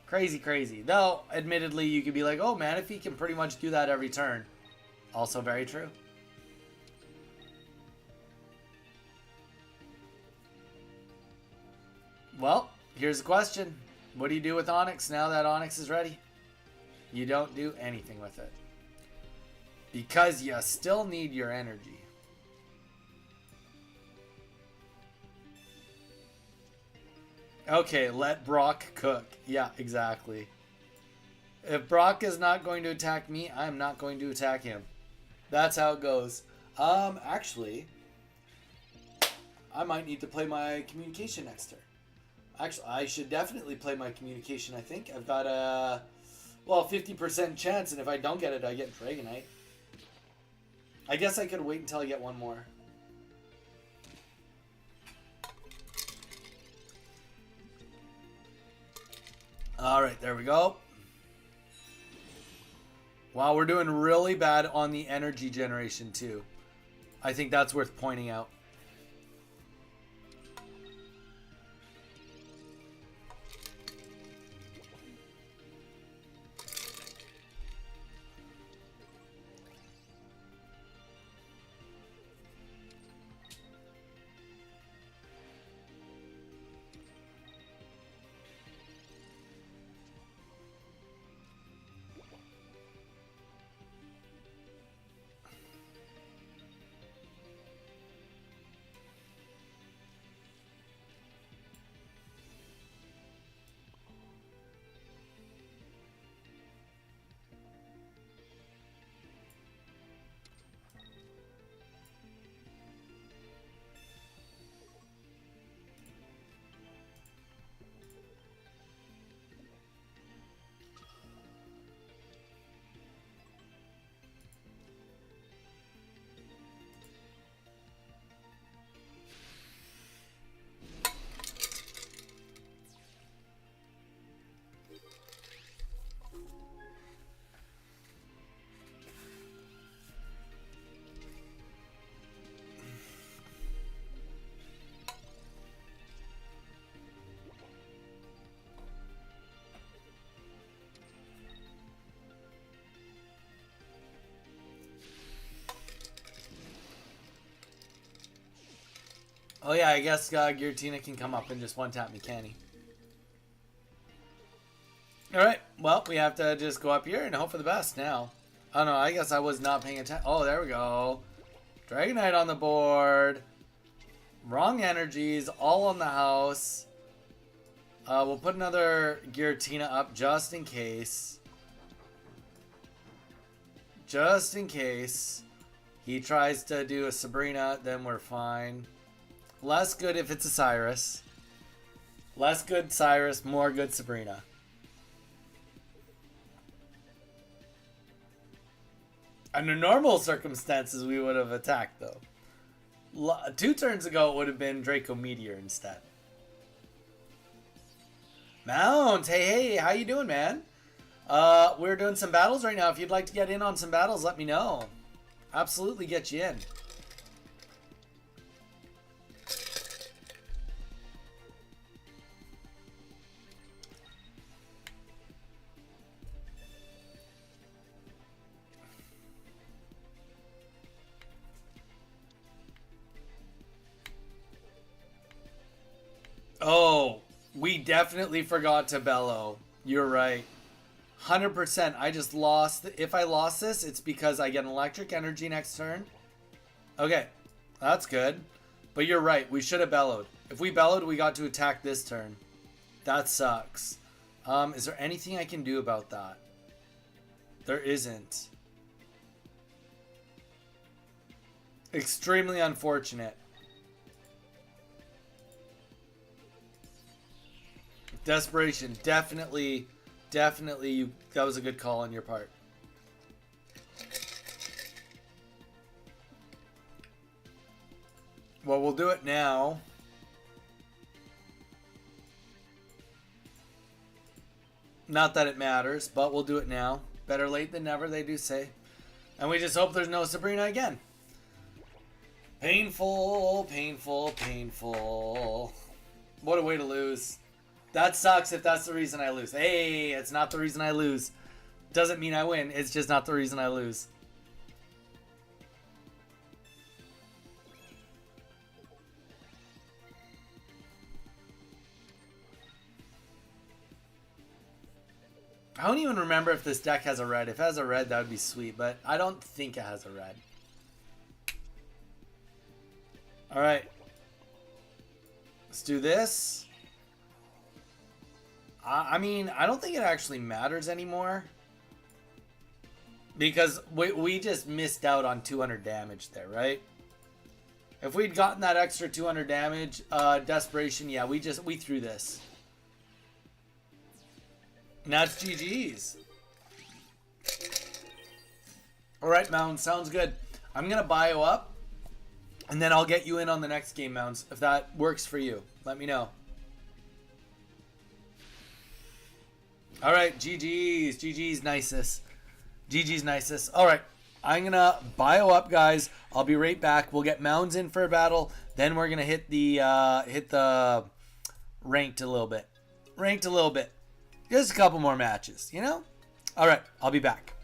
S1: Crazy, crazy. Though, admittedly, you could be like, oh, Manaphy can pretty much do that every turn. Also very true. Well, here's the question. What do you do with Onyx now that Onyx is ready? You don't do anything with it. Because you still need your energy. Okay, let Brock cook. Yeah, exactly. If Brock is not going to attack me, I'm not going to attack him. That's how it goes. Actually, I might need to play my communication next turn. Actually, I should definitely play my communication, I think. I've got a, well, 50% chance, and if I don't get it, I get Dragonite. I guess I could wait until I get one more. Alright, there we go. Wow, we're doing really bad on the energy generation, too. I think that's worth pointing out. Oh yeah, I guess Giratina can come up and just one-tap me, can he? Alright, well, we have to just go up here and hope for the best now. Oh no, I guess I was not paying attention. Oh, there we go. Dragonite on the board. Wrong energies, all on the house. We'll put another Giratina up just in case. Just in case he tries to do a Sabrina, then we're fine. Less good if it's a Cyrus. Less good Cyrus, more good Sabrina. Under normal circumstances, we would have attacked, though. 2 turns ago, it would have been Draco Meteor instead. Mount, hey, how you doing, man? We're doing some battles right now. If you'd like to get in on some battles, let me know. Absolutely get you in. Oh, we definitely forgot to bellow. You're right. 100%. I just lost. If I lost this, it's because I get an electric energy next turn. Okay, that's good. But you're right. We should have bellowed. If we bellowed, we got to attack this turn. That sucks. Is there anything I can do about that? There isn't. Extremely unfortunate. Desperation. Definitely, that was a good call on your part. Well, we'll do it now. Not that it matters, but we'll do it now. Better late than never, they do say. And we just hope there's no Sabrina again. Painful, painful, painful. What a way to lose. That sucks if that's the reason I lose. Hey, it's not the reason I lose. Doesn't mean I win. It's just not the reason I lose. I don't even remember if this deck has a red. If it has a red, that would be sweet, but I don't think it has a red. Alright. Let's do this. I mean, I don't think it actually matters anymore. Because we just missed out on 200 damage there, right? If we'd gotten that extra 200 damage, desperation, yeah, we threw this. And that's GG's. Alright, Mounds, sounds good. I'm going to bio up. And then I'll get you in on the next game, Mounds. If that works for you, let me know. Alright, GG's. GG's nicest. GG's nicest. Alright, I'm going to bio up, guys. I'll be right back. We'll get Mounds in for a battle. Then we're going to hit the ranked a little bit. Ranked a little bit. Just a couple more matches, you know? Alright, I'll be back.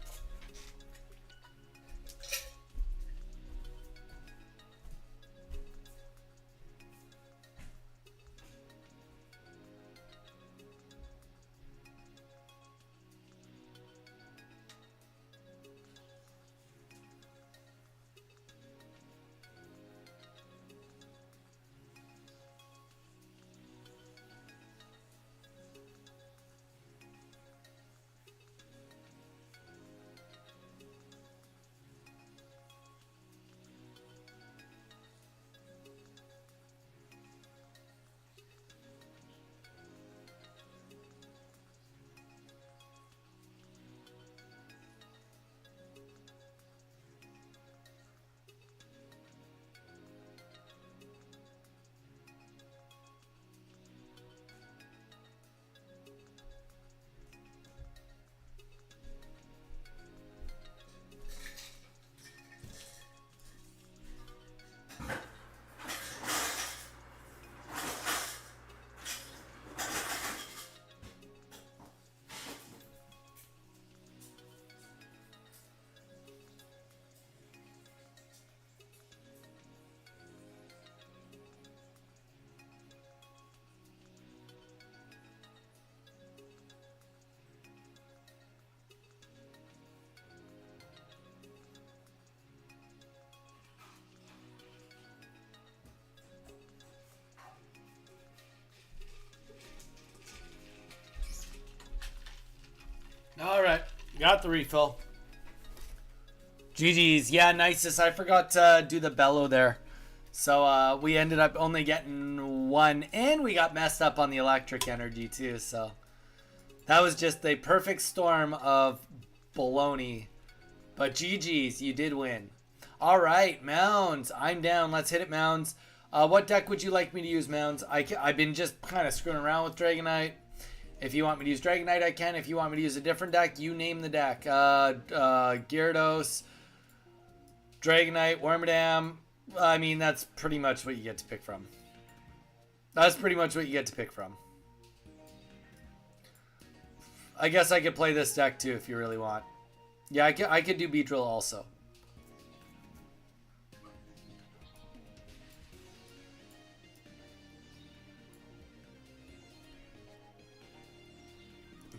S1: Alright, got the refill. GG's. Yeah, nicest. I forgot to do the bellow there. So we ended up only getting one, and we got messed up on the electric energy too. So that was just the perfect storm of baloney. But GG's, you did win. Alright, Mounds. I'm down. Let's hit it, Mounds. What deck would you like me to use, Mounds? I've been just kind of screwing around with Dragonite. If you want me to use Dragonite, I can. If you want me to use a different deck, you name the deck. Gyarados, Dragonite, Wormadam. I mean, that's pretty much what you get to pick from. That's pretty much what you get to pick from. I guess I could play this deck too if you really want. Yeah, I could do Beedrill also.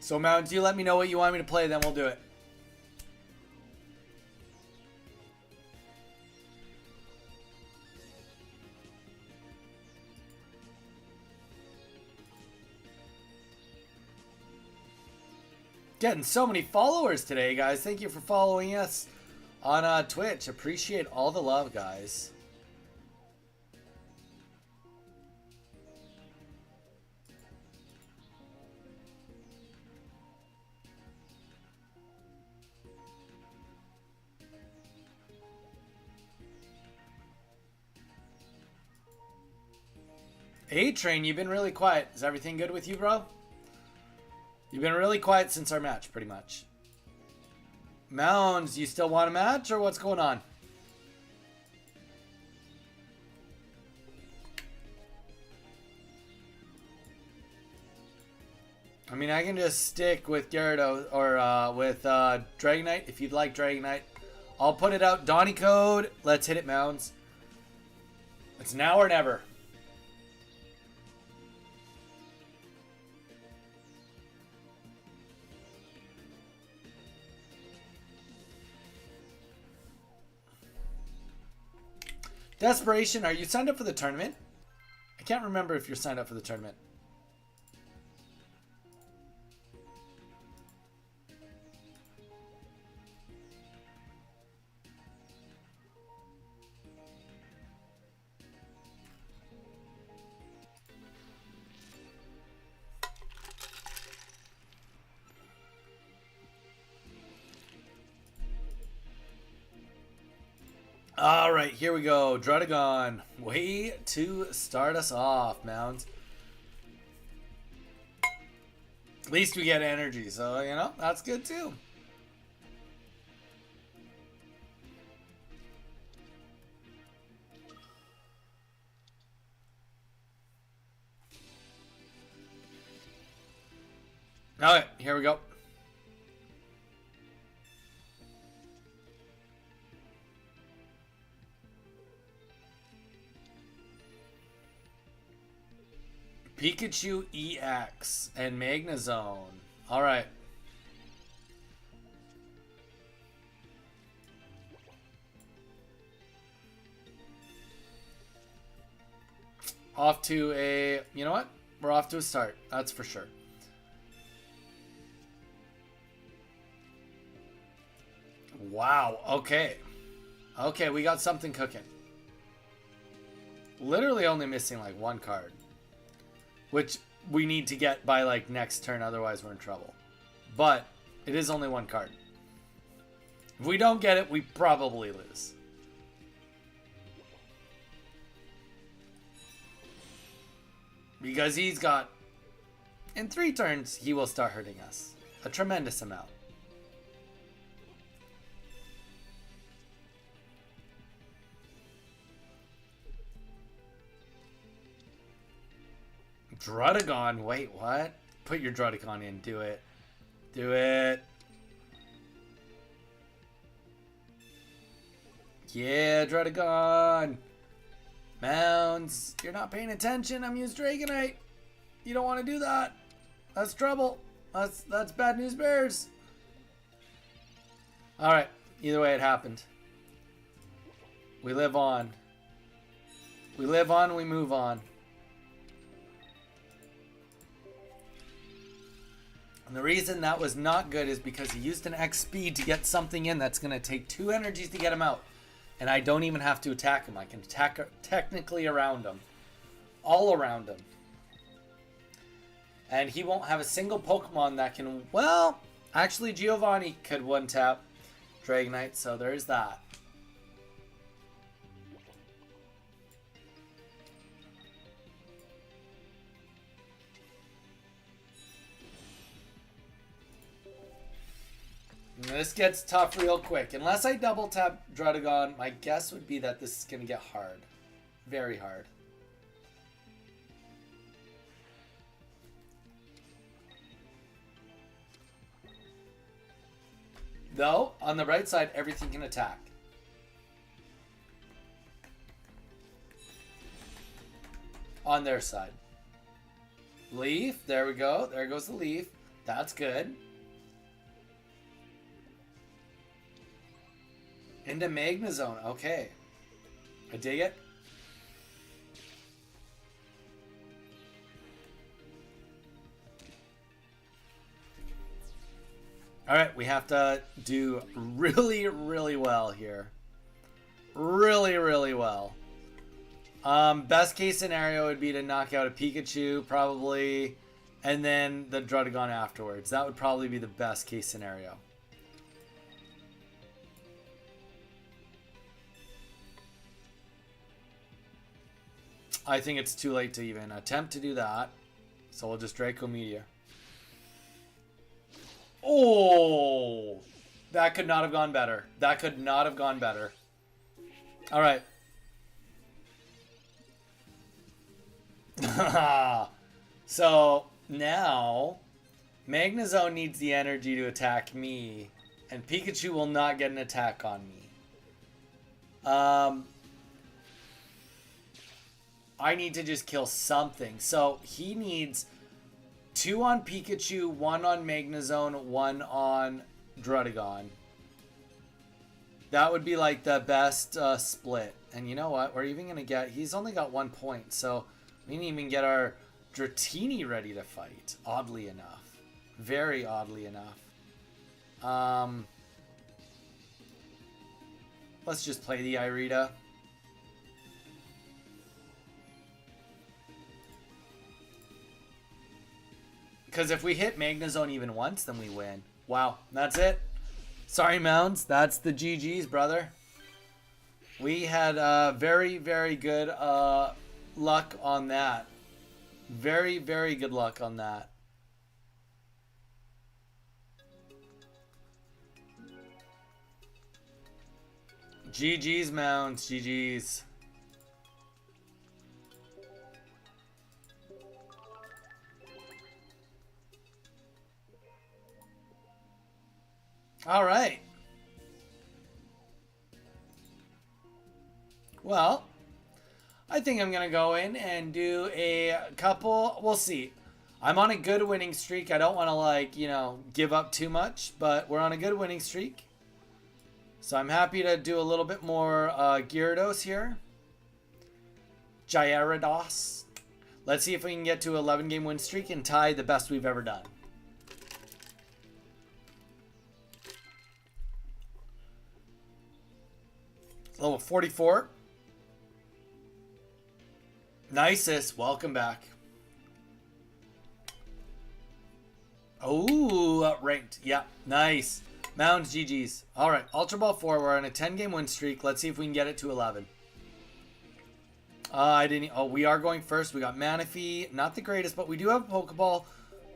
S1: So, Mounds, you let me know what you want me to play, then we'll do it. Getting so many followers today, guys. Thank you for following us on Twitch. Appreciate all the love, guys. A-Train, you've been really quiet. Is everything good with you, bro? You've been really quiet since our match, pretty much. Mounds, you still want a match, or what's going on? I mean, I can just stick with Gyarados or with Dragonite if you'd like Dragonite. I'll put it out. Donny code. Let's hit it, Mounds. It's now or never. Desperation, are you signed up for the tournament? I can't remember if you're signed up for the tournament. All right, here we go. Druddigon, way to start us off, Mounds. At least we get energy, so, you know, that's good too. All right, here we go. Pikachu EX and Magnezone. All right. Off to a, you know what? We're off to a start. That's for sure. Wow. Okay. Okay, we got something cooking. Literally only missing like one card. Which we need to get by like next turn, otherwise we're in trouble. But it is only one card. If we don't get it, we probably lose. Because he's got... In 3 turns, he will start hurting us. A tremendous amount. Druddigon, wait, what? Put your Druddigon in, do it. Do it. Yeah, Druddigon. Mounds, you're not paying attention. I'm using Dragonite. You don't want to do that. That's trouble. That's bad news bears. Alright, either way it happened. We live on. We live on, we move on. And the reason that was not good is because he used an X speed to get something in that's going to take 2 energies to get him out. And I don't even have to attack him. I can attack technically around him. All around him. And he won't have a single Pokemon that can... Well, actually Giovanni could one-tap Dragonite, so there's that. This gets tough real quick. Unless I double tap Druddigon, my guess would be that this is going to get hard. Very hard. Though, on the right side, everything can attack. On their side. Leaf, there we go. There goes the leaf. That's good. Into Magnezone. Okay. I dig it. Alright, we have to do really, really well here. Really, really well. Best case scenario would be to knock out a Pikachu, probably, and then the Druddigon afterwards. That would probably be the best case scenario. I think it's too late to even attempt to do that. So we'll just Draco Meteor. Oh! That could not have gone better. That could not have gone better. Alright. So, now Magnezone needs the energy to attack me, and Pikachu will not get an attack on me. I need to just kill something. So he needs 2 on Pikachu, 1 on Magnezone, 1 on Druddigon. That would be like the best split. And you know what? We're even going to get... He's only got 1 point, so we didn't even get our Dratini ready to fight. Oddly enough. Very oddly enough. Let's just play the Irida. Because if we hit Magnezone even once, then we win. Wow, that's it. Sorry, Mounds. That's the GG's, brother. We had very, very good luck on that. Very, very good luck on that. GG's, Mounds. GG's. All right. Well, I think I'm going to go in and do a couple. We'll see. I'm on a good winning streak. I don't want to, like, you know, give up too much, but we're on a good winning streak. So I'm happy to do a little bit more Gyarados here. Gyarados. Let's see if we can get to 11 game win streak and tie the best we've ever done. Level 44. Nicest. Welcome back. Oh, ranked. Yeah, nice. Mounds, GG's. All right, Ultra Ball 4. We're on a 10-game win streak. Let's see if we can get it to 11. I didn't. Oh, we are going first. We got Manaphy. Not the greatest, but we do have a Pokeball.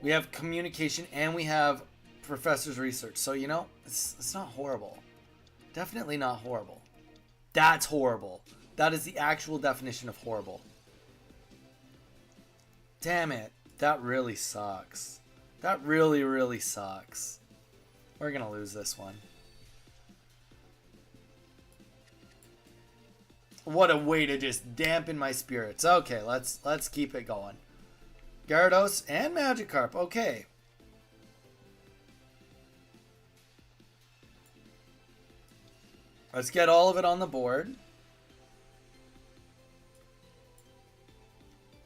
S1: We have Communication, and we have Professor's Research. So, you know, it's not horrible. Definitely not horrible. That's horrible. That is the actual definition of horrible. Damn it. That really sucks. That really, really sucks. We're going to lose this one. What a way to just dampen my spirits. Okay, let's keep it going. Gyarados and Magikarp. Okay. Let's get all of it on the board.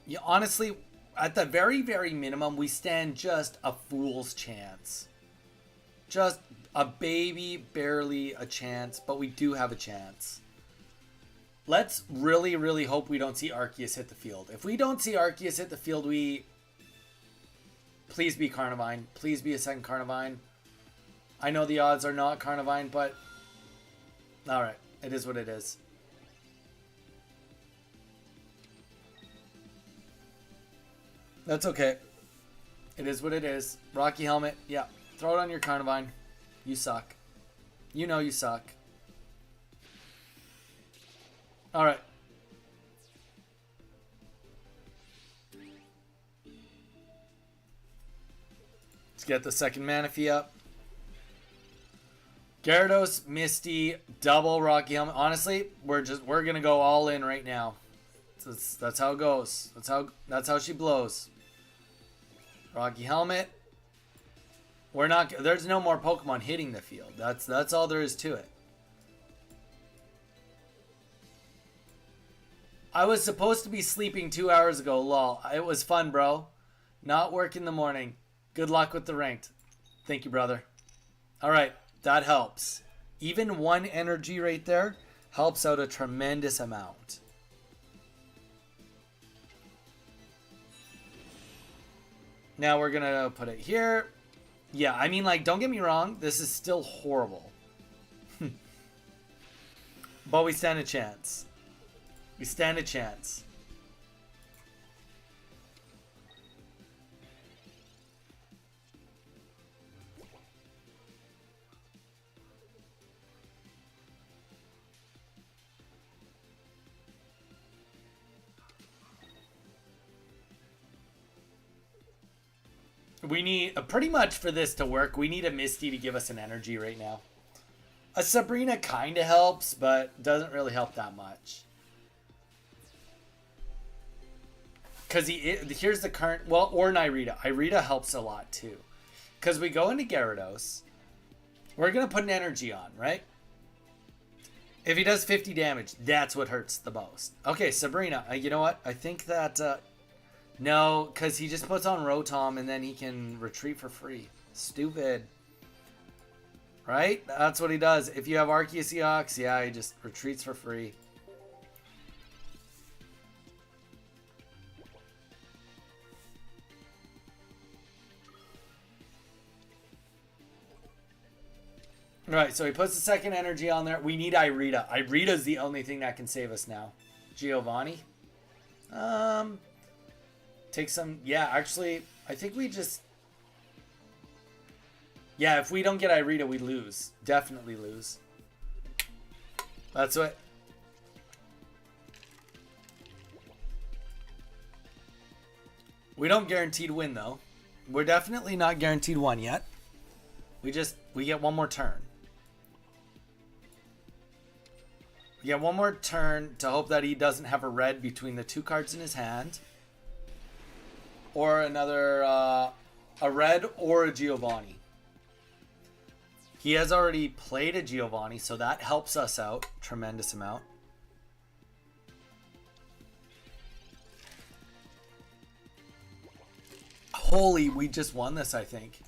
S1: Yeah, honestly, at the very, very minimum, we stand just a fool's chance. Just a baby, barely a chance, but we do have a chance. Let's really, really hope we don't see Arceus hit the field. If we don't see Arceus hit the field, please be Carnivine. Please be a second Carnivine. I know the odds are not Carnivine, but... Alright, it is what it is. That's okay. It is what it is. Rocky Helmet, yeah. Throw it on your Carnivine. You suck. You know you suck. Alright. Let's get the second Manaphy up. Gyarados, Misty, double Rocky Helmet. Honestly, we're gonna go all in right now. That's how it goes. That's how she blows. Rocky Helmet. There's no more Pokemon hitting the field. That's all there is to it. I was supposed to be sleeping 2 hours ago, lol. It was fun, bro. Not work in the morning. Good luck with the ranked. Thank you, brother. Alright, that helps. Even one energy right there helps out a tremendous amount. Now we're gonna put it here. Yeah, I mean, like, don't get me wrong. This is still horrible. But we stand a chance. We stand a chance. We need, pretty much for this to work, we need a Misty to give us an energy right now. A Sabrina kind of helps, but doesn't really help that much. Because here's the current, well, or Nyrita. Irita helps a lot too. Because we go into Gyarados. We're going to put an energy on, right? If he does 50 damage, that's what hurts the most. Okay, Sabrina, you know what? I think that, no, because he just puts on Rotom and then he can retreat for free. Stupid. Right? That's what he does. If you have Arceus, yeah, he just retreats for free. Alright, so he puts the second energy on there. We need Irita. Irita's the only thing that can save us now. Giovanni. Take some... Yeah, actually, I think we just... Yeah, if we don't get Irita, we lose. Definitely lose. That's what... We don't guarantee to win, though. We're definitely not guaranteed one yet. We get one more turn. We get one more turn to hope that he doesn't have a red between the two cards in his hand. Or another, a red or a Giovanni. He has already played a Giovanni, so that helps us out tremendous amount. Holy, we just won this, I think.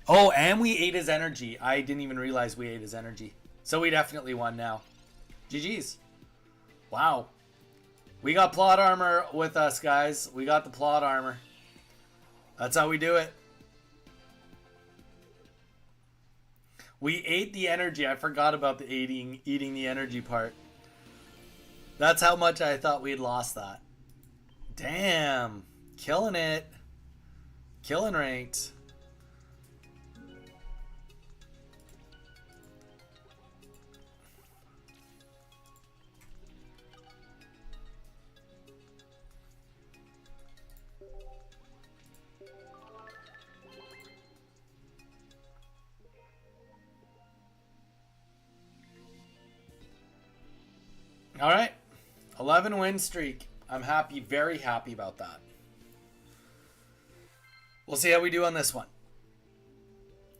S1: Oh, and we ate his energy. I didn't even realize we ate his energy. So we definitely won now. GG's. Wow. We got plot armor with us, guys. We got the plot armor. That's how we do it. We ate the energy. I forgot about the eating the energy part. That's how much I thought we'd lost that. Damn. Killing it. Killing ranked. All right, 11 win streak. I'm happy, very happy about that. We'll see how we do on this one.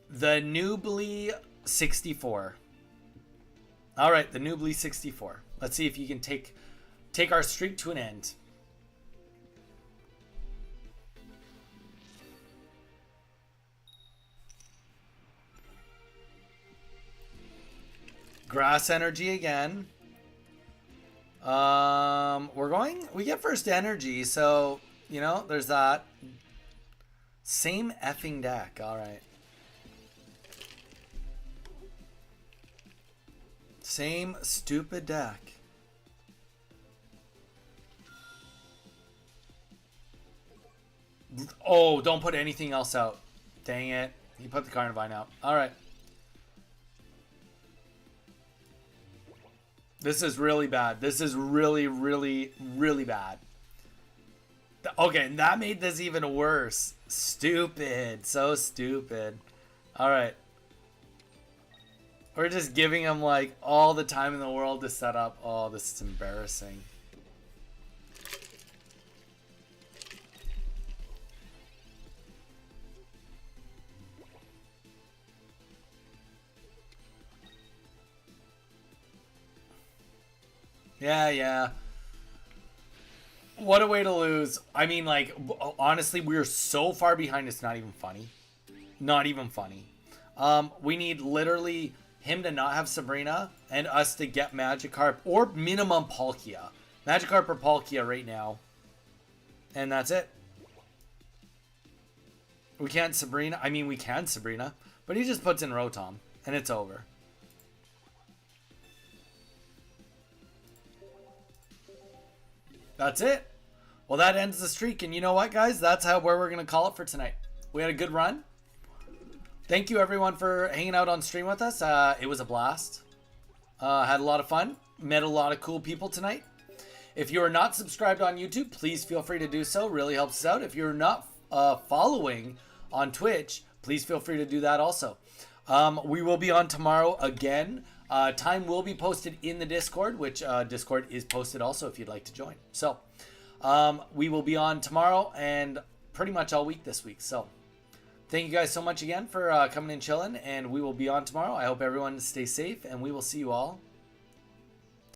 S1: The Noobly 64. All right, the Noobly 64. Let's see if you can take our streak to an end. Grass energy again. We get first energy, so, you know, there's that. Same effing deck, alright. Same stupid deck. Oh, don't put anything else out. Dang it. He put the Carnivine out. Alright. This is really bad. This is really, really, really bad. Okay, and that made this even worse. Stupid. So stupid. Alright. We're just giving him, like, all the time in the world to set up. Oh, this is embarrassing. Yeah. What a way to lose. I mean, like, honestly, we're so far behind, it's not even funny. Not even funny. We need literally him to not have Sabrina and us to get Magikarp or minimum Palkia. Magikarp or Palkia right now. And that's it. We can't Sabrina. I mean, we can Sabrina. But he just puts in Rotom. And it's over. That's it. Well, that ends the streak. And you know what, guys? That's where we're going to call it for tonight. We had a good run. Thank you, everyone, for hanging out on stream with us. It was a blast. Had a lot of fun. Met a lot of cool people tonight. If you are not subscribed on YouTube, please feel free to do so. Really helps us out. If you're not following on Twitch, please feel free to do that also. We will be on tomorrow again. Time will be posted in the Discord, which Discord is posted also if you'd like to join. So we will be on tomorrow and pretty much all week this week. So thank you guys so much again for coming and chilling, and we will be on tomorrow. I hope everyone stays safe, and we will see you all